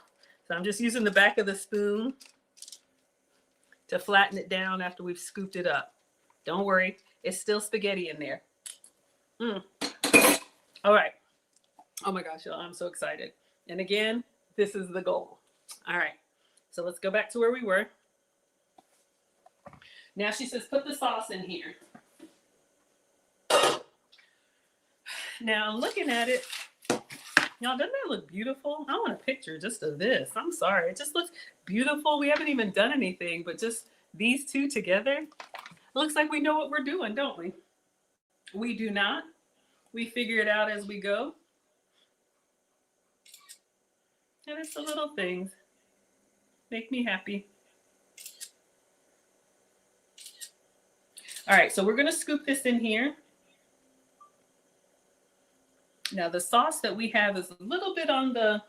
Speaker 3: So I'm just using the back of the spoon to flatten it down after we've scooped it up. Don't worry, it's still spaghetti in there. All right. Oh my gosh, y'all, I'm so excited. And again, this is the goal. All right, so let's go back to where we were. Now she says, put the sauce in here. Now I'm looking at it. Y'all, doesn't that look beautiful? I want a picture just of this. I'm sorry. It just looks beautiful. We haven't even done anything, but just these two together. It looks like we know what we're doing, don't we? We do not. We figure it out as we go. And it's the little things. Make me happy. All right, so we're going to scoop this in here. Now, the sauce that we have is a little bit on the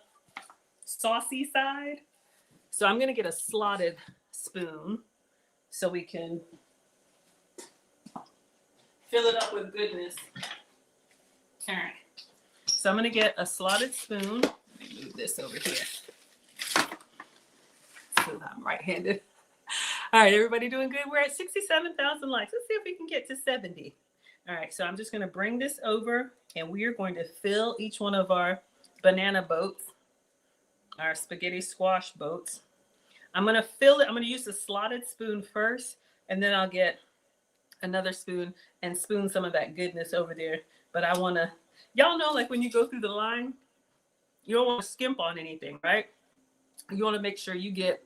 Speaker 3: saucy side. So I'm going to get a slotted spoon so we can fill it up with goodness. All right. So I'm going to get a slotted spoon. Let me move this over here. So I'm right-handed. All right, everybody doing good? We're at 67,000 likes. Let's see if we can get to 70. All right, so I'm just going to bring this over, and we are going to fill each one of our banana boats, our spaghetti squash boats. I'm going to fill it. I'm going to use the slotted spoon first, and then I'll get another spoon and spoon some of that goodness over there. But I want to, y'all know, like when you go through the line, you don't want to skimp on anything, right? You want to make sure you get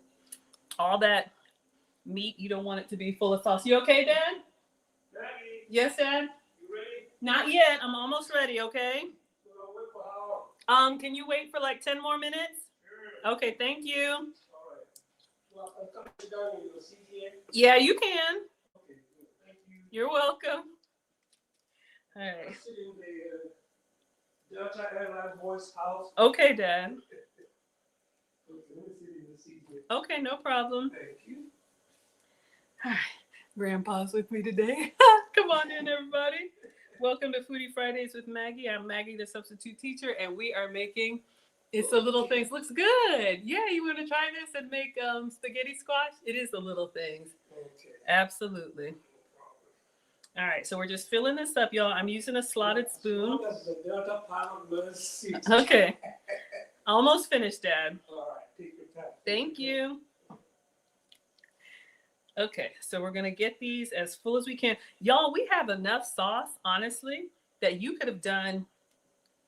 Speaker 3: all that meat. You don't want it to be full of sauce. You okay, Dad?
Speaker 4: Maggie,
Speaker 3: Yes, Dad?
Speaker 4: you ready?
Speaker 3: Not yet. I'm almost ready, okay?
Speaker 4: Well, wait for how long?
Speaker 3: Can you wait for like 10 more minutes?
Speaker 4: Sure.
Speaker 3: Okay, thank you.
Speaker 4: All right. Well, I'll come down and you'll see here.
Speaker 3: Yeah, you can.
Speaker 4: Okay, good. Thank you.
Speaker 3: You're welcome. All
Speaker 4: I
Speaker 3: right.
Speaker 4: sit in the Delta Airline Boys house.
Speaker 3: Okay, Dad.
Speaker 4: Okay, let me sit in the seat here.
Speaker 3: Okay, no problem.
Speaker 4: Thank you.
Speaker 3: All right. Grandpa's with me today. Come on in, everybody. Welcome to Foodie Fridays with Maggie. I'm Maggie, the substitute teacher, and we are making It's the Little Things. Looks good. Yeah, you want to try this and make spaghetti squash? It is the little things.
Speaker 4: Okay.
Speaker 3: Absolutely.
Speaker 4: No
Speaker 3: All right, so we're just filling this up, y'all. I'm using a slotted spoon.
Speaker 4: problem. As long as the Delta pilot wears seats.
Speaker 3: Okay. Almost finished, Dad.
Speaker 4: All right, take your time.
Speaker 3: Thank you. Okay, so we're gonna get these as full as we can. Y'all, we have enough sauce, honestly, that you could have done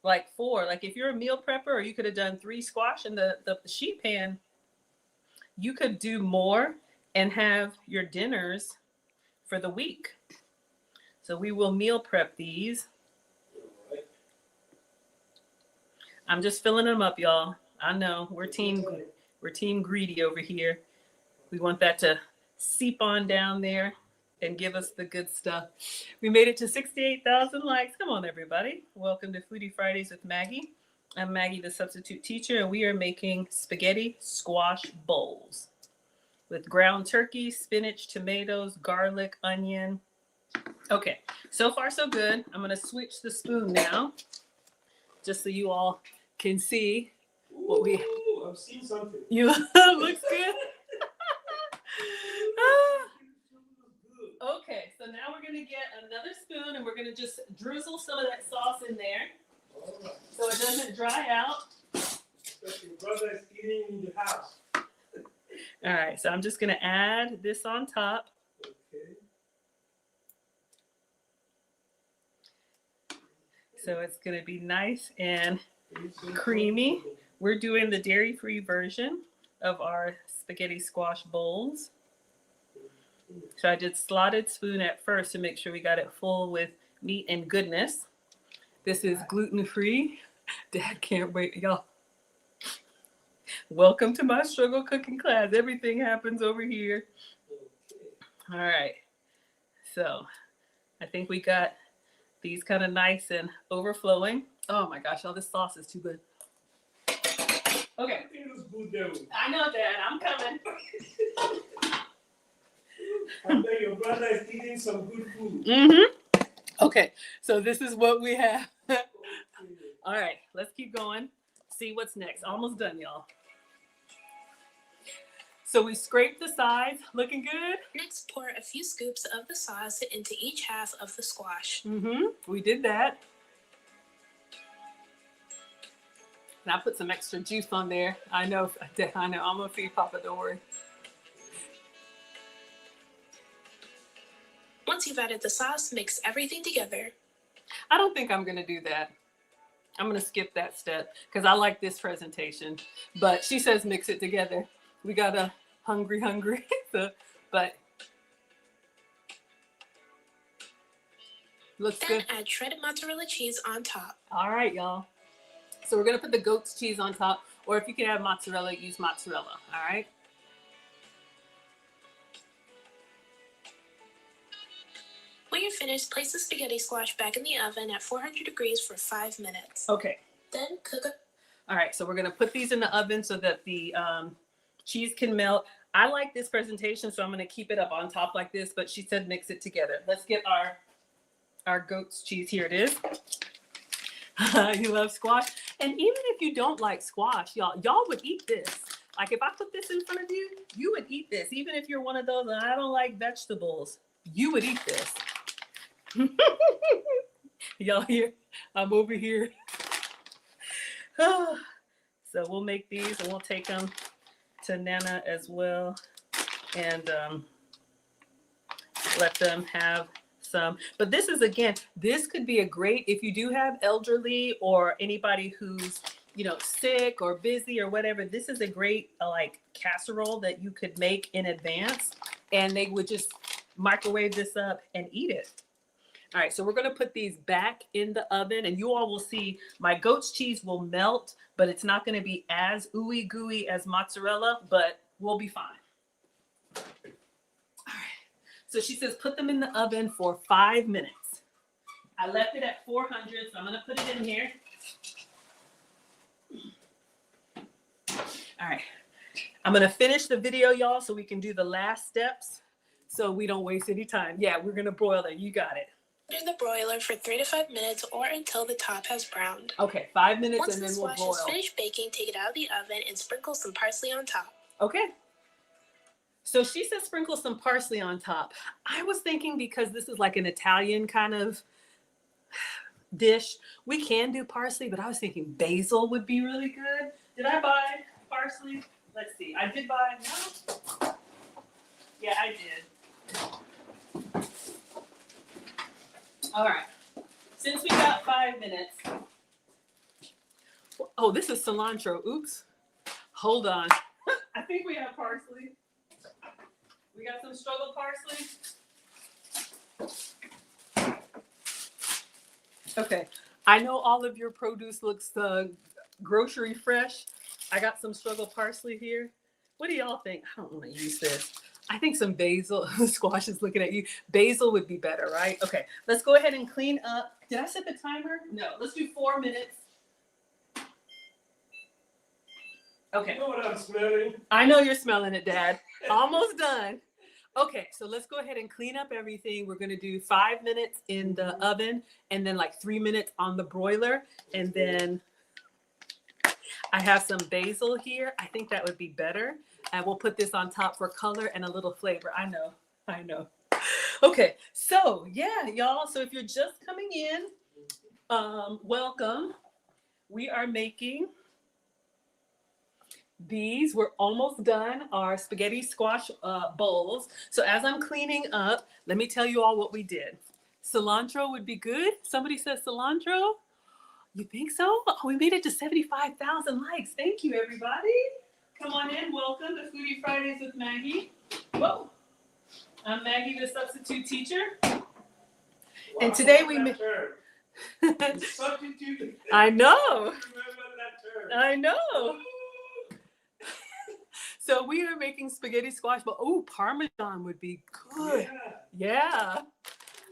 Speaker 3: like 4. Like if you're a meal prepper, or you could have done 3 squash in the sheet pan, you could do more and have your dinners for the week. So we will meal prep these. I'm just filling them up, y'all. I know we're team greedy over here. We want that to seep on down there and give us the good stuff. We made it to 68,000 likes. Come on, everybody. Welcome to Foodie Fridays with Maggie. I'm Maggie, the substitute teacher, and we are making spaghetti squash bowls with ground turkey, spinach, tomatoes, garlic, onion. Okay, so far so good. I'm going to switch the spoon now, just so you all can see what we...
Speaker 4: Ooh, I've seen something.
Speaker 3: You looks good. Okay, so now we're gonna get another spoon and we're gonna just drizzle some of that sauce in there, so it doesn't dry out.
Speaker 4: Your brother is eating in the house.
Speaker 3: All right, so I'm just gonna add this on top.
Speaker 4: Okay.
Speaker 3: So it's gonna be nice and creamy. We're doing the dairy-free version of our spaghetti squash bowls. So I did slotted spoon at first to make sure we got it full with meat and goodness. This is gluten-free. Dad can't wait, y'all. Welcome to my struggle cooking class. Everything happens over here. All right. So I think we got these kind of nice and overflowing. Oh my gosh, y'all, this sauce is too good. Okay. I know, Dad. I'm coming.
Speaker 4: I bet your brother is eating some good food.
Speaker 3: Mm-hmm. Okay, so this is what we have. All right, let's keep going. See what's next. Almost done, y'all. So we scraped the sides. Looking good?
Speaker 2: Next, pour a few scoops of the sauce into each half of the squash.
Speaker 3: Mm-hmm. We did that. And I put some extra juice on there. I know. I'm gonna feed Papa. Don't worry.
Speaker 2: Once you've added the sauce, mix everything together.
Speaker 3: I don't think I'm gonna do that. I'm gonna skip that step because I like this presentation. But she says mix it together. We got a hungry. So, but looks
Speaker 2: Then
Speaker 3: good.
Speaker 2: add shredded mozzarella cheese on top.
Speaker 3: All right, y'all. So we're gonna put the goat's cheese on top, or if you can have mozzarella, use mozzarella. All right.
Speaker 2: When you're finished, place the spaghetti squash back in the oven at 400 degrees for 5 minutes.
Speaker 3: Okay.
Speaker 2: Then cook it.
Speaker 3: All right, so we're gonna put these in the oven so that the cheese can melt. I like this presentation, so I'm gonna keep it up on top like this, but she said mix it together. Let's get our goat's cheese. Here it is. You love squash. And even if you don't like squash, y'all would eat this. Like if I put this in front of you, you would eat this. Even if you're one of those, I don't like vegetables, you would eat this. Y'all here? I'm over here. So we'll make these and we'll take them to Nana as well and let them have some. But this is, again, this could be a great, if you do have elderly or anybody who's, you know, sick or busy or whatever, this is a great like casserole that you could make in advance and they would just microwave this up and eat it. All right, so we're going to put these back in the oven and you all will see my goat's cheese will melt, but it's not going to be as ooey gooey as mozzarella, but we'll be fine. All right, so she says put them in the oven for 5 minutes. I left it at 400, so I'm going to put it in here. All right, I'm going to finish the video, y'all, so we can do the last steps so we don't waste any time. Yeah, we're going to broil it. You got it.
Speaker 2: Under the broiler for 3 to 5 minutes or until the top has browned.
Speaker 3: Okay, 5 minutes
Speaker 2: Once
Speaker 3: and
Speaker 2: the
Speaker 3: then we'll
Speaker 2: squash
Speaker 3: broil.
Speaker 2: is finished baking, take it out of the oven and sprinkle some parsley on top.
Speaker 3: Okay. So she says sprinkle some parsley on top. I was thinking because this is like an Italian kind of dish, we can do parsley, but I was thinking basil would be really good. Did I buy parsley? Let's see. I did buy, no. Yeah, I did. All right. Since we got 5 minutes. Oh, this is cilantro. Oops. Hold on. I think we have parsley. We got some struggle parsley. Okay. I know all of your produce looks grocery fresh. I got some struggle parsley here. What do y'all think? I don't want to use this. I think some basil. Squash is looking at you. Basil would be better, right? Okay. Let's go ahead and clean up. Did I set the timer? No. Let's do 4 minutes. Okay.
Speaker 4: You know what I'm smelling?
Speaker 3: I know you're smelling it, Dad. Almost done. Okay, so let's go ahead and clean up everything. We're gonna do 5 minutes in the oven and then like 3 minutes on the broiler. And then I have some basil here. I think that would be better. And we'll put this on top for color and a little flavor. I know. Okay, so yeah, y'all. So if you're just coming in, welcome. We are making these. We're almost done, our spaghetti squash bowls. So as I'm cleaning up, let me tell you all what we did. Cilantro would be good. Somebody says cilantro. You think so? Oh, we made it to 75,000 likes. Thank you, everybody. Come on in. Welcome to Foodie Fridays with Maggie. Whoa. I'm Maggie, the substitute teacher. And today we made...
Speaker 4: Substitute.
Speaker 3: I know.
Speaker 4: Remember that term.
Speaker 3: I know. So we are making spaghetti squash, but oh, Parmesan would be good. Yeah.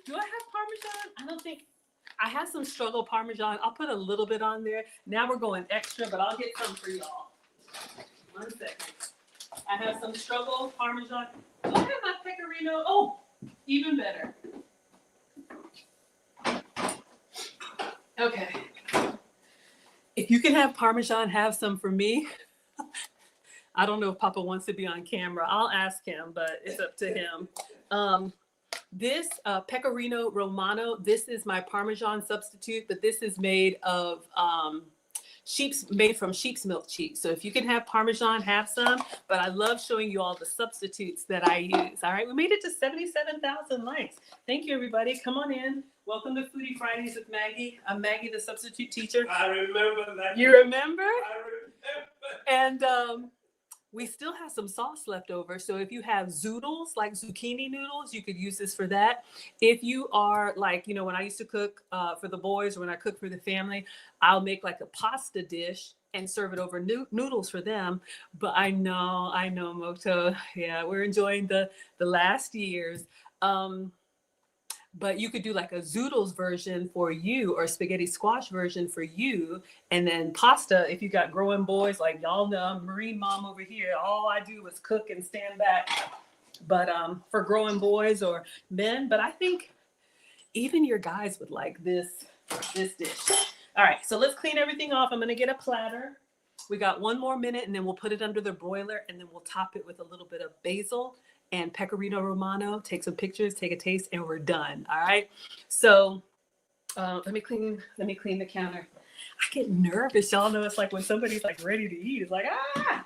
Speaker 3: Do I have Parmesan? I don't think. I have some struggle Parmesan. I'll put a little bit on there. Now we're going extra, but I'll get some for y'all. 1 second. I have some struggle Parmesan. Do I have my pecorino? Oh, even better. Okay. If you can have Parmesan, have some for me. I don't know if Papa wants to be on camera. I'll ask him, but it's up to him. This Pecorino Romano, this is my Parmesan substitute, but this is made of made from sheep's milk cheese. So if you can have Parmesan, have some. But I love showing you all the substitutes that I use. All right, we made it to 77,000 likes. Thank you, everybody. Come on in. Welcome to Foodie Fridays with Maggie. I'm Maggie, the substitute teacher.
Speaker 4: I remember that.
Speaker 3: You remember?
Speaker 4: I remember.
Speaker 3: And we still have some sauce left over. So if you have zoodles, like zucchini noodles, you could use this for that. If you are like, you know, when I used to cook for the boys or when I cook for the family, I'll make like a pasta dish and serve it over noodles for them. But I know, Moto. Yeah, we're enjoying the last years. But you could do like a zoodles version for you or spaghetti squash version for you. And then pasta, if you got growing boys, like y'all know, Marine mom over here, all I do is cook and stand back. But for growing boys or men, but I think even your guys would like this dish. All right, so let's clean everything off. I'm gonna get a platter. We got 1 more minute and then we'll put it under the broiler and then we'll top it with a little bit of basil and Pecorino Romano. Take some pictures, take a taste, and we're done. All right. So let me clean the counter. I get nervous. Y'all know it's like when somebody's like ready to eat. It's like, ah.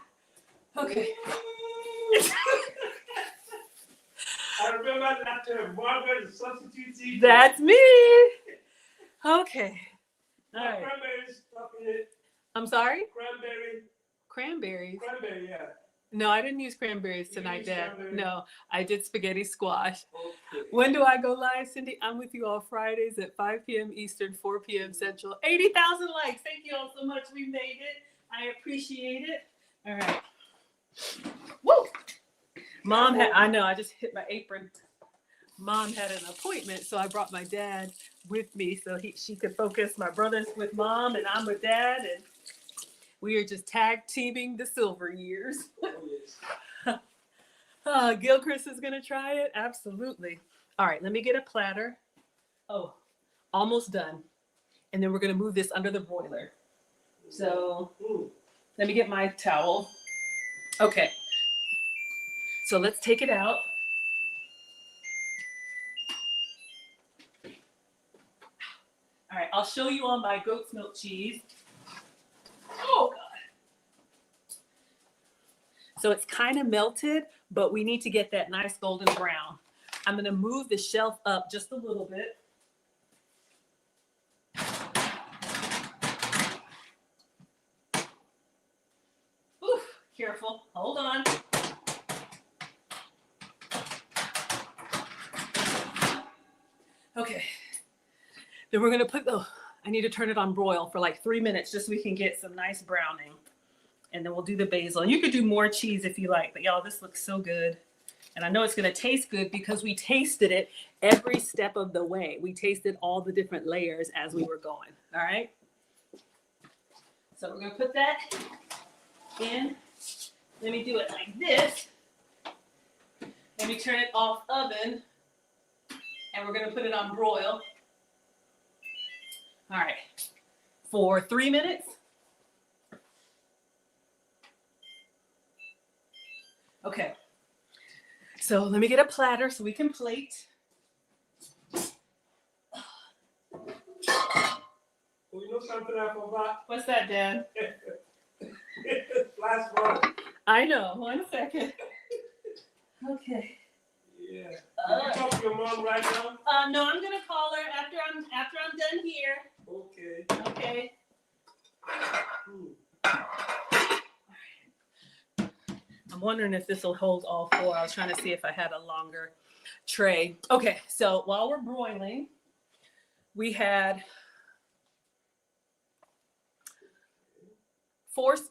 Speaker 3: Okay.
Speaker 4: I remember that term. Margaret, substitute teacher.
Speaker 3: That's me. Okay. All right.
Speaker 4: Cranberry stuff in it.
Speaker 3: I'm sorry?
Speaker 4: Cranberry.
Speaker 3: Cranberries.
Speaker 4: Cranberry, yeah.
Speaker 3: No, I didn't use cranberries tonight, Dad.
Speaker 4: Cranberry?
Speaker 3: No, I did spaghetti squash.
Speaker 4: Okay.
Speaker 3: When do I go live, Cindy? I'm with you all Fridays at 5 p.m. Eastern, 4 p.m. Central. 80,000 likes. Thank you all so much. We made it. I appreciate it. All right. Woo! Mom had, I know, I just hit my apron. Mom had an appointment, so I brought my dad with me so she could focus. My brother's with Mom and I'm with Dad, and we are just tag teaming the silver years. Gilchrist is gonna try it. Absolutely. All right, let me get a platter. Oh, almost done. And then we're gonna move this under the broiler. So let me get my towel. Okay. So let's take it out. All right, I'll show you on my goat's milk cheese. Oh God. So it's kind of melted, but we need to get that nice golden brown. I'm going to move the shelf up just a little bit. Oof, careful. Hold on. Okay. Then we're going to put I need to turn it on broil for like 3 minutes just so we can get some nice browning. And then we'll do the basil. And you could do more cheese if you like, but y'all, this looks so good. And I know it's going to taste good because we tasted it every step of the way. We tasted all the different layers as we were going. All right. So we're going to put that in. Let me do it like this. Let me turn it off oven. And we're going to put it on broil. All right. For 3 minutes. Okay, so let me get a platter so we can plate.
Speaker 4: Oh, you know something I forgot?
Speaker 3: What's that, Dad?
Speaker 4: Last one.
Speaker 3: I know. 1 second. Okay.
Speaker 4: Yeah. Can you talk to your mom right now?
Speaker 3: No, I'm gonna call her after I'm done here.
Speaker 4: Okay.
Speaker 3: Okay. I'm wondering if this will hold all 4. I was trying to see if I had a longer tray. Okay, so while we're broiling, we had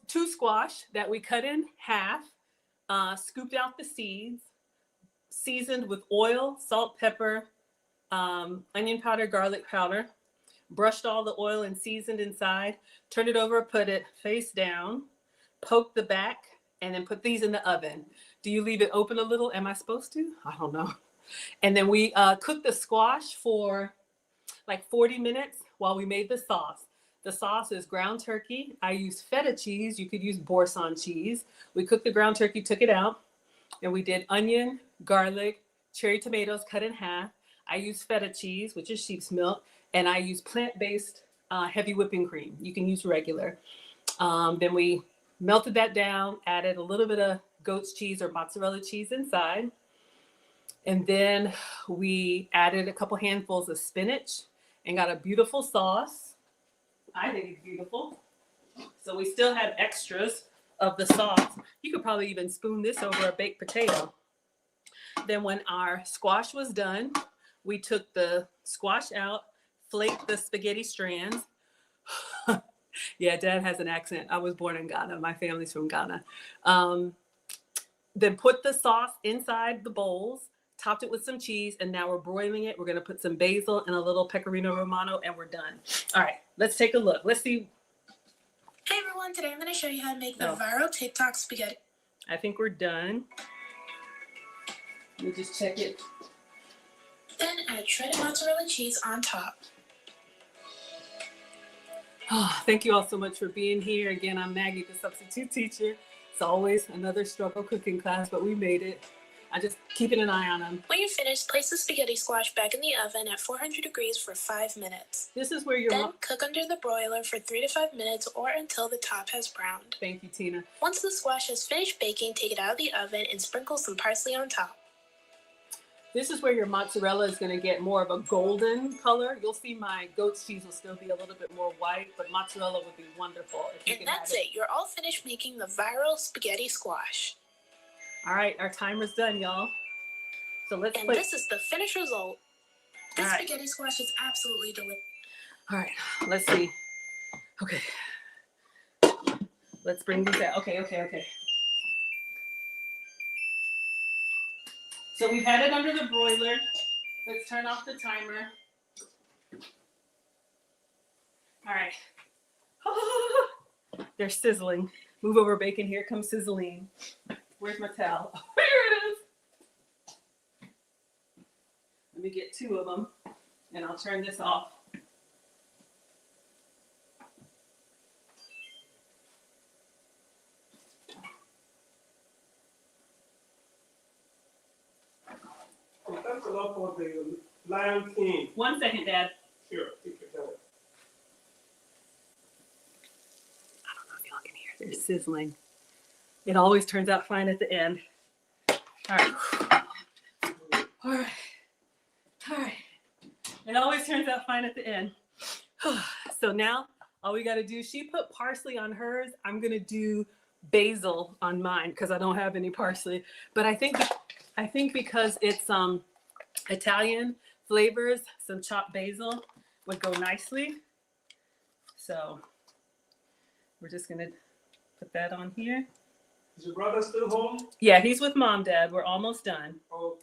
Speaker 3: 2 squash that we cut in half, scooped out the seeds, seasoned with oil, salt, pepper, onion powder, garlic powder, brushed all the oil and seasoned inside, turned it over, put it face down, poked the back, and then put these in the oven. Do you leave it open a little? Am I supposed to? I don't know. And then we cooked the squash for like 40 minutes while we made the sauce. The sauce is ground turkey. I use feta cheese. You could use Boursin cheese. We cooked the ground turkey, took it out, and we did onion, garlic, cherry tomatoes cut in half. I use feta cheese, which is sheep's milk, and I use plant-based heavy whipping cream. You can use regular. Then we melted that down, added a little bit of goat's cheese or mozzarella cheese inside. And then we added a couple handfuls of spinach and got a beautiful sauce. I think it's beautiful. So we still have extras of the sauce. You could probably even spoon this over a baked potato. Then when our squash was done, we took the squash out, flaked the spaghetti strands. Yeah, Dad has an accent. I was born in Ghana. My family's from Ghana. Then put the sauce inside the bowls, topped it with some cheese, and now we're broiling it. We're going to put some basil and a little pecorino romano, and we're done. All right, let's take a look. Let's see.
Speaker 2: Hey everyone, today I'm going to show you how to make the viral TikTok spaghetti.
Speaker 3: I think we're done. Let me just check it.
Speaker 2: Then add shredded mozzarella cheese on top.
Speaker 3: Oh, thank you all so much for being here. Again, I'm Maggie, the substitute teacher. It's always another struggle cooking class, but we made it. I just keeping an eye on them.
Speaker 2: When you're finished, place the spaghetti squash back in the oven at 400 degrees for 5 minutes.
Speaker 3: This is where your
Speaker 2: Then cook under the broiler for 3 to 5 minutes or until the top has browned.
Speaker 3: Thank you, Tina.
Speaker 2: Once the squash has finished baking, take it out of the oven and sprinkle some parsley on top.
Speaker 3: This is where your mozzarella is going to get more of a golden color. You'll see my goat's cheese will still be a little bit more white, but mozzarella would be wonderful. If you
Speaker 2: And
Speaker 3: can
Speaker 2: that's
Speaker 3: add
Speaker 2: it. You're all finished making the viral spaghetti squash.
Speaker 3: All right, our timer's done, y'all. So let's
Speaker 2: And
Speaker 3: play.
Speaker 2: this is the finished result. This
Speaker 3: All right.
Speaker 2: spaghetti squash is absolutely delicious.
Speaker 3: All right, let's see. Okay. Let's bring these out. Okay. So we've had it under the broiler. Let's turn off the timer. All right. They're sizzling. Move over, bacon. Here comes sizzling. Where's my towel? Oh, here it is. Let me get 2 of them, and I'll turn this off.
Speaker 4: Oh, thanks a lot for the Lion King.
Speaker 3: 1 second, Dad.
Speaker 4: Sure, take your time.
Speaker 3: I don't know if y'all can hear. They're sizzling. It always turns out fine at the end. All right. All right. All right. It always turns out fine at the end. So now all we got to do, she put parsley on hers. I'm going to do basil on mine because I don't have any parsley. But I think because it's Italian flavors, some chopped basil would go nicely. So we're just going to put that on here.
Speaker 4: Is your brother still home?
Speaker 3: Yeah, he's with mom, dad. We're almost done.
Speaker 4: Okay.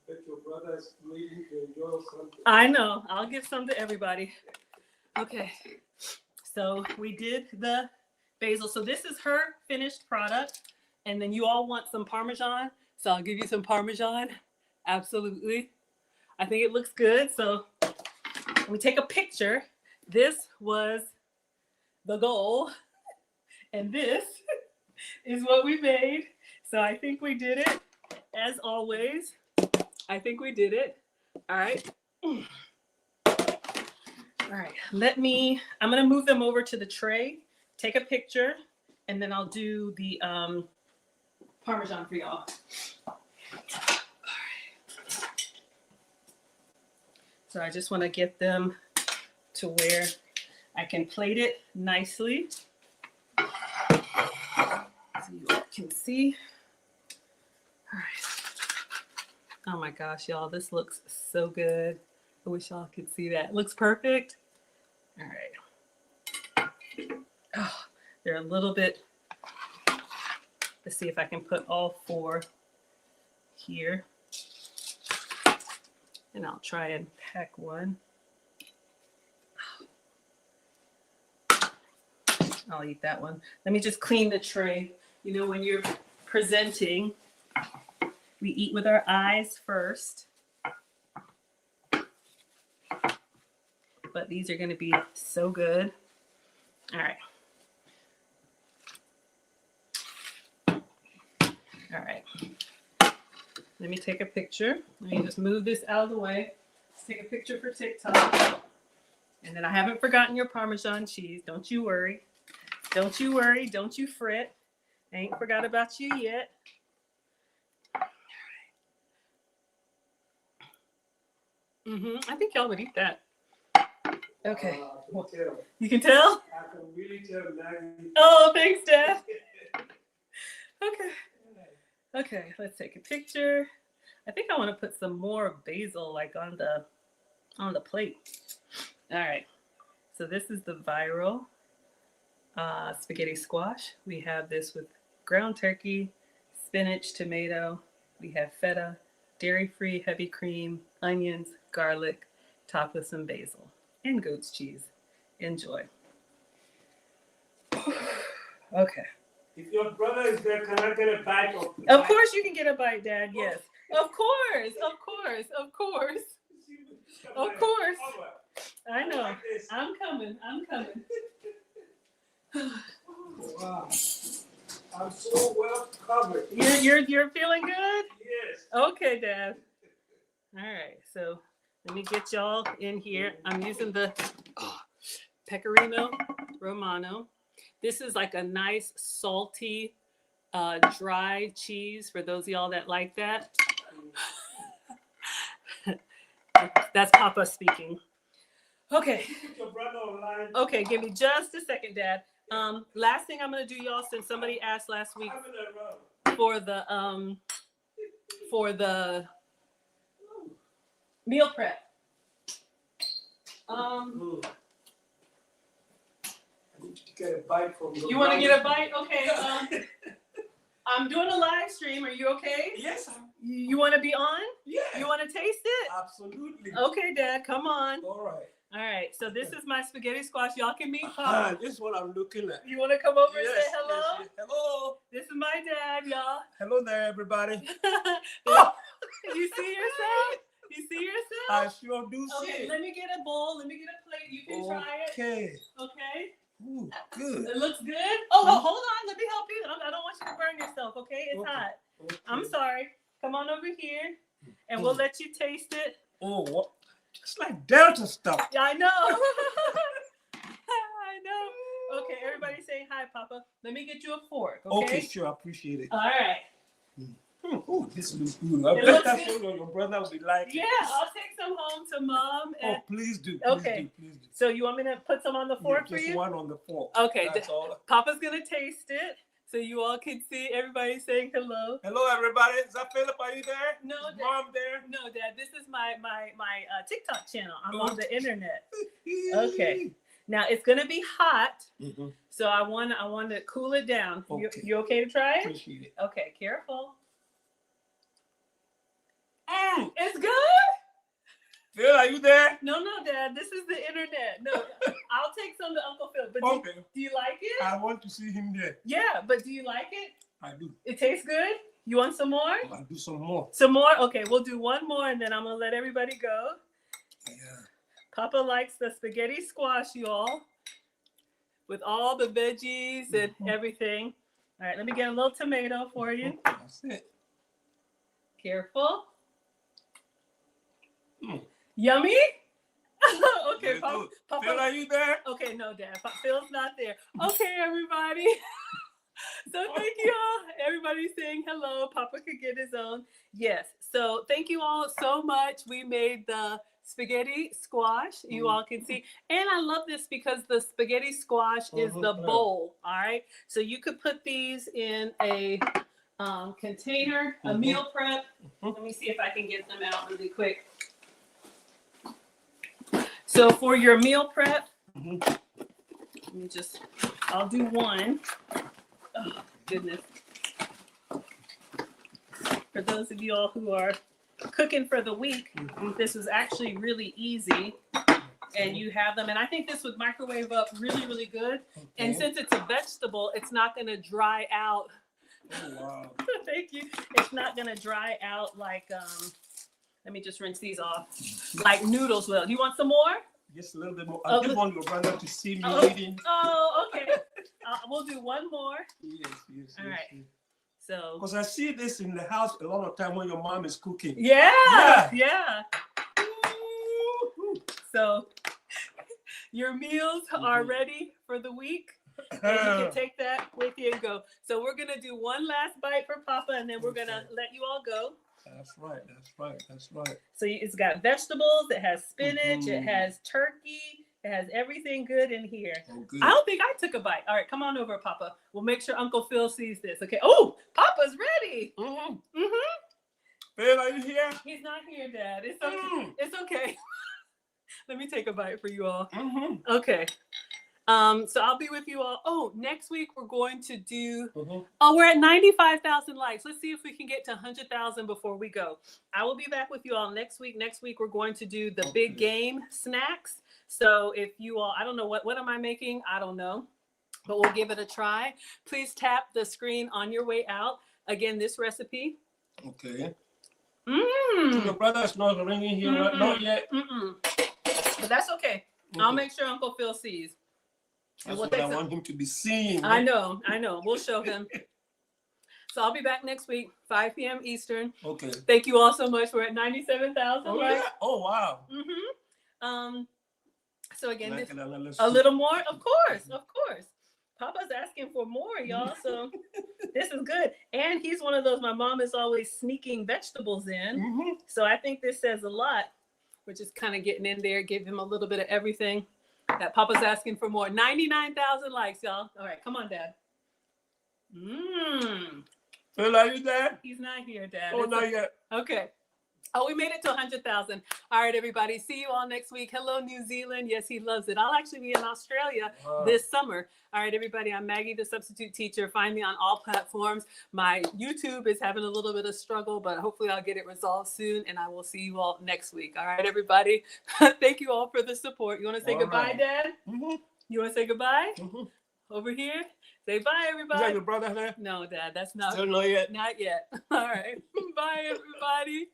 Speaker 4: Bet your brother is waiting to enjoy something.
Speaker 3: I know. I'll give some to everybody. Okay. So we did the basil. So this is her finished product. And then you all want some Parmesan. So I'll give you some Parmesan. Absolutely. I think it looks good. So let me take a picture. This was the goal. And this is what we made. So I think we did it. As always, I think we did it. All right. All right. I'm going to move them over to the tray, take a picture, and then I'll do the Parmesan for y'all. All right. So I just want to get them to where I can plate it nicely. So you all can see. All right. Oh my gosh, y'all, this looks so good. I wish y'all could see that. It looks perfect. All right. Oh, they're a little bit, let's see if I can put all 4 here. And I'll try and pack one. I'll eat that one. Let me just clean the tray. You know, when you're presenting, we eat with our eyes first. But these are going to be so good. All right. All right. Let me take a picture. Let me just move this out of the way. Let's take a picture for TikTok. And then I haven't forgotten your Parmesan cheese. Don't you worry. Don't you worry. Don't you fret. I ain't forgot about you yet. I think y'all would eat that. Okay. You can tell?
Speaker 4: I can really tell Maggie.
Speaker 3: Oh, thanks, Dad. Okay. Okay, let's take a picture. I think I want to put some more basil like on the plate. All right. So this is the viral spaghetti squash. We have this with ground turkey, spinach, tomato. We have feta, dairy-free heavy cream, onions, garlic, topped with some basil and goat's cheese. Enjoy. Okay.
Speaker 4: If your brother is there, can I get a bite of the
Speaker 3: Of
Speaker 4: bite?
Speaker 3: course you can get a bite, Dad. Yes. Of course. Of course. Of course. Of course. I know.
Speaker 4: Like this.
Speaker 3: I'm coming. I'm coming.
Speaker 4: Wow. I'm so well covered.
Speaker 3: You're feeling good?
Speaker 4: Yes.
Speaker 3: Okay, Dad. All right. So let me get y'all in here. I'm using the Pecorino Romano. This is like a nice salty dry cheese for those of y'all that like that. That's Papa speaking. Okay.
Speaker 4: Put your brother online.
Speaker 3: Okay, give me just a second, Dad. Last thing I'm gonna do, y'all, since somebody asked last week
Speaker 4: I'm gonna run.
Speaker 3: for the meal prep.
Speaker 4: I need to get a bite from the
Speaker 3: You want to
Speaker 4: right-
Speaker 3: get a bite? Okay. I'm doing a live stream. Are you okay?
Speaker 4: Yes.
Speaker 3: You want to be on?
Speaker 4: Yes.
Speaker 3: You want to taste it?
Speaker 4: Absolutely.
Speaker 3: Okay, Dad, come on.
Speaker 4: All right.
Speaker 3: All right, so this is my spaghetti squash. Y'all can meet Papa.
Speaker 4: This is what I'm looking at.
Speaker 3: You want to come over and
Speaker 4: Yes,
Speaker 3: say hello?
Speaker 4: yes, yes. Hello.
Speaker 3: This is my dad, y'all.
Speaker 4: Hello there, everybody.
Speaker 3: You see yourself? You see yourself?
Speaker 4: I sure do see
Speaker 3: Okay,
Speaker 4: it.
Speaker 3: let me get a bowl. Let me get a plate. You can try it.
Speaker 4: Okay.
Speaker 3: Okay.
Speaker 4: Ooh, good.
Speaker 3: It looks good. Oh, hold on. Let me help you. I don't want you to burn yourself. Okay, it's
Speaker 4: Okay.
Speaker 3: hot.
Speaker 4: Okay.
Speaker 3: I'm sorry. Come on over here, and we'll let you taste it.
Speaker 4: Oh, what? It's like Delta stuff.
Speaker 3: Yeah, I know. I know. Let me get you a fork,
Speaker 4: Okay, sure, I appreciate it.
Speaker 3: All right.
Speaker 4: Oh, this looks good. I
Speaker 3: It
Speaker 4: bet
Speaker 3: looks
Speaker 4: that's
Speaker 3: good.
Speaker 4: what your brother will be like.
Speaker 3: Yeah, I'll take some home to Mom.
Speaker 4: Oh,
Speaker 3: And
Speaker 4: please do.
Speaker 3: Okay.
Speaker 4: Please do.
Speaker 3: so you want me to put some on the fork for
Speaker 4: Just
Speaker 3: you?
Speaker 4: one on the fork.
Speaker 3: Okay.
Speaker 4: That's all.
Speaker 3: Papa's gonna taste it so you all can see everybody saying hello.
Speaker 4: Hello, everybody. Is that Philip? Are you there?
Speaker 3: No,
Speaker 4: Is
Speaker 3: Dad.
Speaker 4: Mom there?
Speaker 3: No, Dad, this is my TikTok channel. I'm on the internet. Okay. Now it's gonna be hot,
Speaker 4: Mm-hmm.
Speaker 3: so I want to cool it down.
Speaker 4: Okay.
Speaker 3: You okay to try it?
Speaker 4: Appreciate it.
Speaker 3: Okay, careful.
Speaker 4: Mm.
Speaker 3: It's good.
Speaker 4: Phil, are you there?
Speaker 3: No, Dad, this is the internet. No, I'll take some to Uncle Phil. But
Speaker 4: Okay.
Speaker 3: do you like it?
Speaker 4: I want to see him there.
Speaker 3: Yeah, but do you like it?
Speaker 4: I do.
Speaker 3: It tastes good? You want some more?
Speaker 4: I'll do some more.
Speaker 3: Some more? Okay, we'll do one more and then I'm gonna let everybody go.
Speaker 4: Yeah.
Speaker 3: Papa likes the spaghetti squash, y'all, with all the veggies and everything. All right, let me get a little tomato for you.
Speaker 4: That's it.
Speaker 3: Careful.
Speaker 4: Mm.
Speaker 3: Yummy? Okay,
Speaker 4: Very
Speaker 3: Papa.
Speaker 4: good. Phil, are you there?
Speaker 3: Okay, no, Dad. Phil's not there. Okay, everybody. So thank you all. Everybody's saying hello. Papa could get his own. Yes. So thank you all so much. We made the spaghetti squash. You all can see. And I love this because the spaghetti squash is the bowl. All right. So you could put these in a container, a meal prep. Let me see if I can get them out really quick. So for your meal prep, let me just, I'll do one. Oh, goodness. For those of you all who are cooking for the week, this is actually really easy. And you have them. And I think this would microwave up really, really good.
Speaker 4: Okay.
Speaker 3: And since it's a vegetable, it's not going to dry out.
Speaker 4: Oh, wow.
Speaker 3: Thank you. It's not going to dry out like, let me just rinse these off, like noodles will. You want some more?
Speaker 4: Just a little bit more. I just want your brother to see me eating.
Speaker 3: Oh, okay. We'll do one more.
Speaker 4: Yes.
Speaker 3: All right.
Speaker 4: Yes.
Speaker 3: So.
Speaker 4: Because I see this in the house a lot of time when your mom is cooking.
Speaker 3: Yeah.
Speaker 4: Ooh.
Speaker 3: So your meals are ready for the week. And you can take that with you and go. So we're going to do one last bite for Papa, and then we're going to let you all go.
Speaker 4: That's right.
Speaker 3: So it's got vegetables, it has spinach, it has turkey, it has everything good in here.
Speaker 4: Oh, good.
Speaker 3: I don't think I took a bite. All right, come on over, Papa. We'll make sure Uncle Phil sees this. Okay. Oh, Papa's ready.
Speaker 4: Phil, are you here?
Speaker 3: He's not here, Dad. It's okay. It's okay. Let me take a bite for you all. Okay. So I'll be with you all. Oh, next week we're going to do, we're at 95,000 likes. Let's see if we can get to 100,000 before we go. I will be back with you all next week. Next week we're going to do the big game snacks. So if you all, I don't know, what am I making? I don't know, but we'll give it a try. Please tap the screen on your way out. Again, this recipe.
Speaker 4: Okay. Your brother's not ringing here, right? Not yet.
Speaker 3: But that's okay. I'll make sure Uncle Phil sees.
Speaker 4: That's what I want him to be seeing.
Speaker 3: I know. We'll show him. So I'll be back next week, 5 p.m. Eastern.
Speaker 4: Okay.
Speaker 3: Thank you all so much. We're at 97,000.
Speaker 4: Oh,
Speaker 3: right?
Speaker 4: yeah. Oh, wow.
Speaker 3: So again,
Speaker 4: Let's
Speaker 3: a little more, of course. Papa's asking for more, y'all. So this is good. And he's one of those, my mom is always sneaking vegetables in. So I think this says a lot. We're just kind of getting in there, give him a little bit of everything. That Papa's asking for more. 99,000 likes, y'all. All right, come on, Dad.
Speaker 4: Phil, are you there?
Speaker 3: He's not here, Dad.
Speaker 4: Oh, not yet.
Speaker 3: Okay. Oh, we made it to 100,000. All right, everybody. See you all next week. Hello, New Zealand. Yes, he loves it. I'll actually be in Australia this summer. All right, everybody. I'm Maggie, the substitute teacher. Find me on all platforms. My YouTube is having a little bit of struggle, but hopefully I'll get it resolved soon, and I will see you all next week. All right, everybody. Thank you all for the support. You want to say goodbye, Dad? You want to say goodbye? Over here? Say bye, everybody.
Speaker 4: Is that your brother there?
Speaker 3: No, Dad, that's not.
Speaker 4: Still not yet?
Speaker 3: Not yet. All right. Bye, everybody.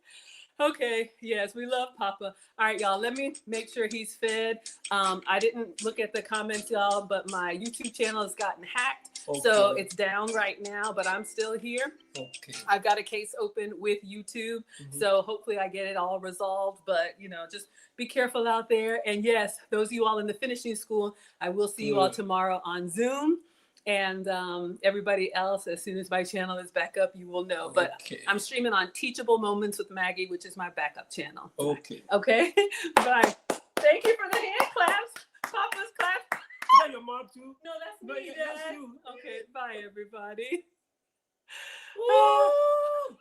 Speaker 3: Okay. Yes, we love Papa. All right, y'all. Let me make sure he's fed. I didn't look at the comments, y'all, but my YouTube channel has gotten hacked. Okay. So it's down right now, but I'm still here. Okay. I've got a case open with YouTube. So hopefully I get it all resolved. But, just be careful out there. And yes, those of you all in the finishing school, I will see you all tomorrow on Zoom.
Speaker 1: And everybody else, as soon as my channel is back up, you will know. But
Speaker 5: Okay.
Speaker 1: I'm streaming on Teachable Moments with Maggie, which is my backup channel.
Speaker 5: Okay.
Speaker 1: Okay? Bye. Thank you for the hand claps. Papa's clap.
Speaker 4: Is that your mom too?
Speaker 1: No, that's
Speaker 4: No,
Speaker 1: me,
Speaker 4: that's
Speaker 1: Dad.
Speaker 4: you.
Speaker 1: Okay, bye, everybody.
Speaker 4: Woo!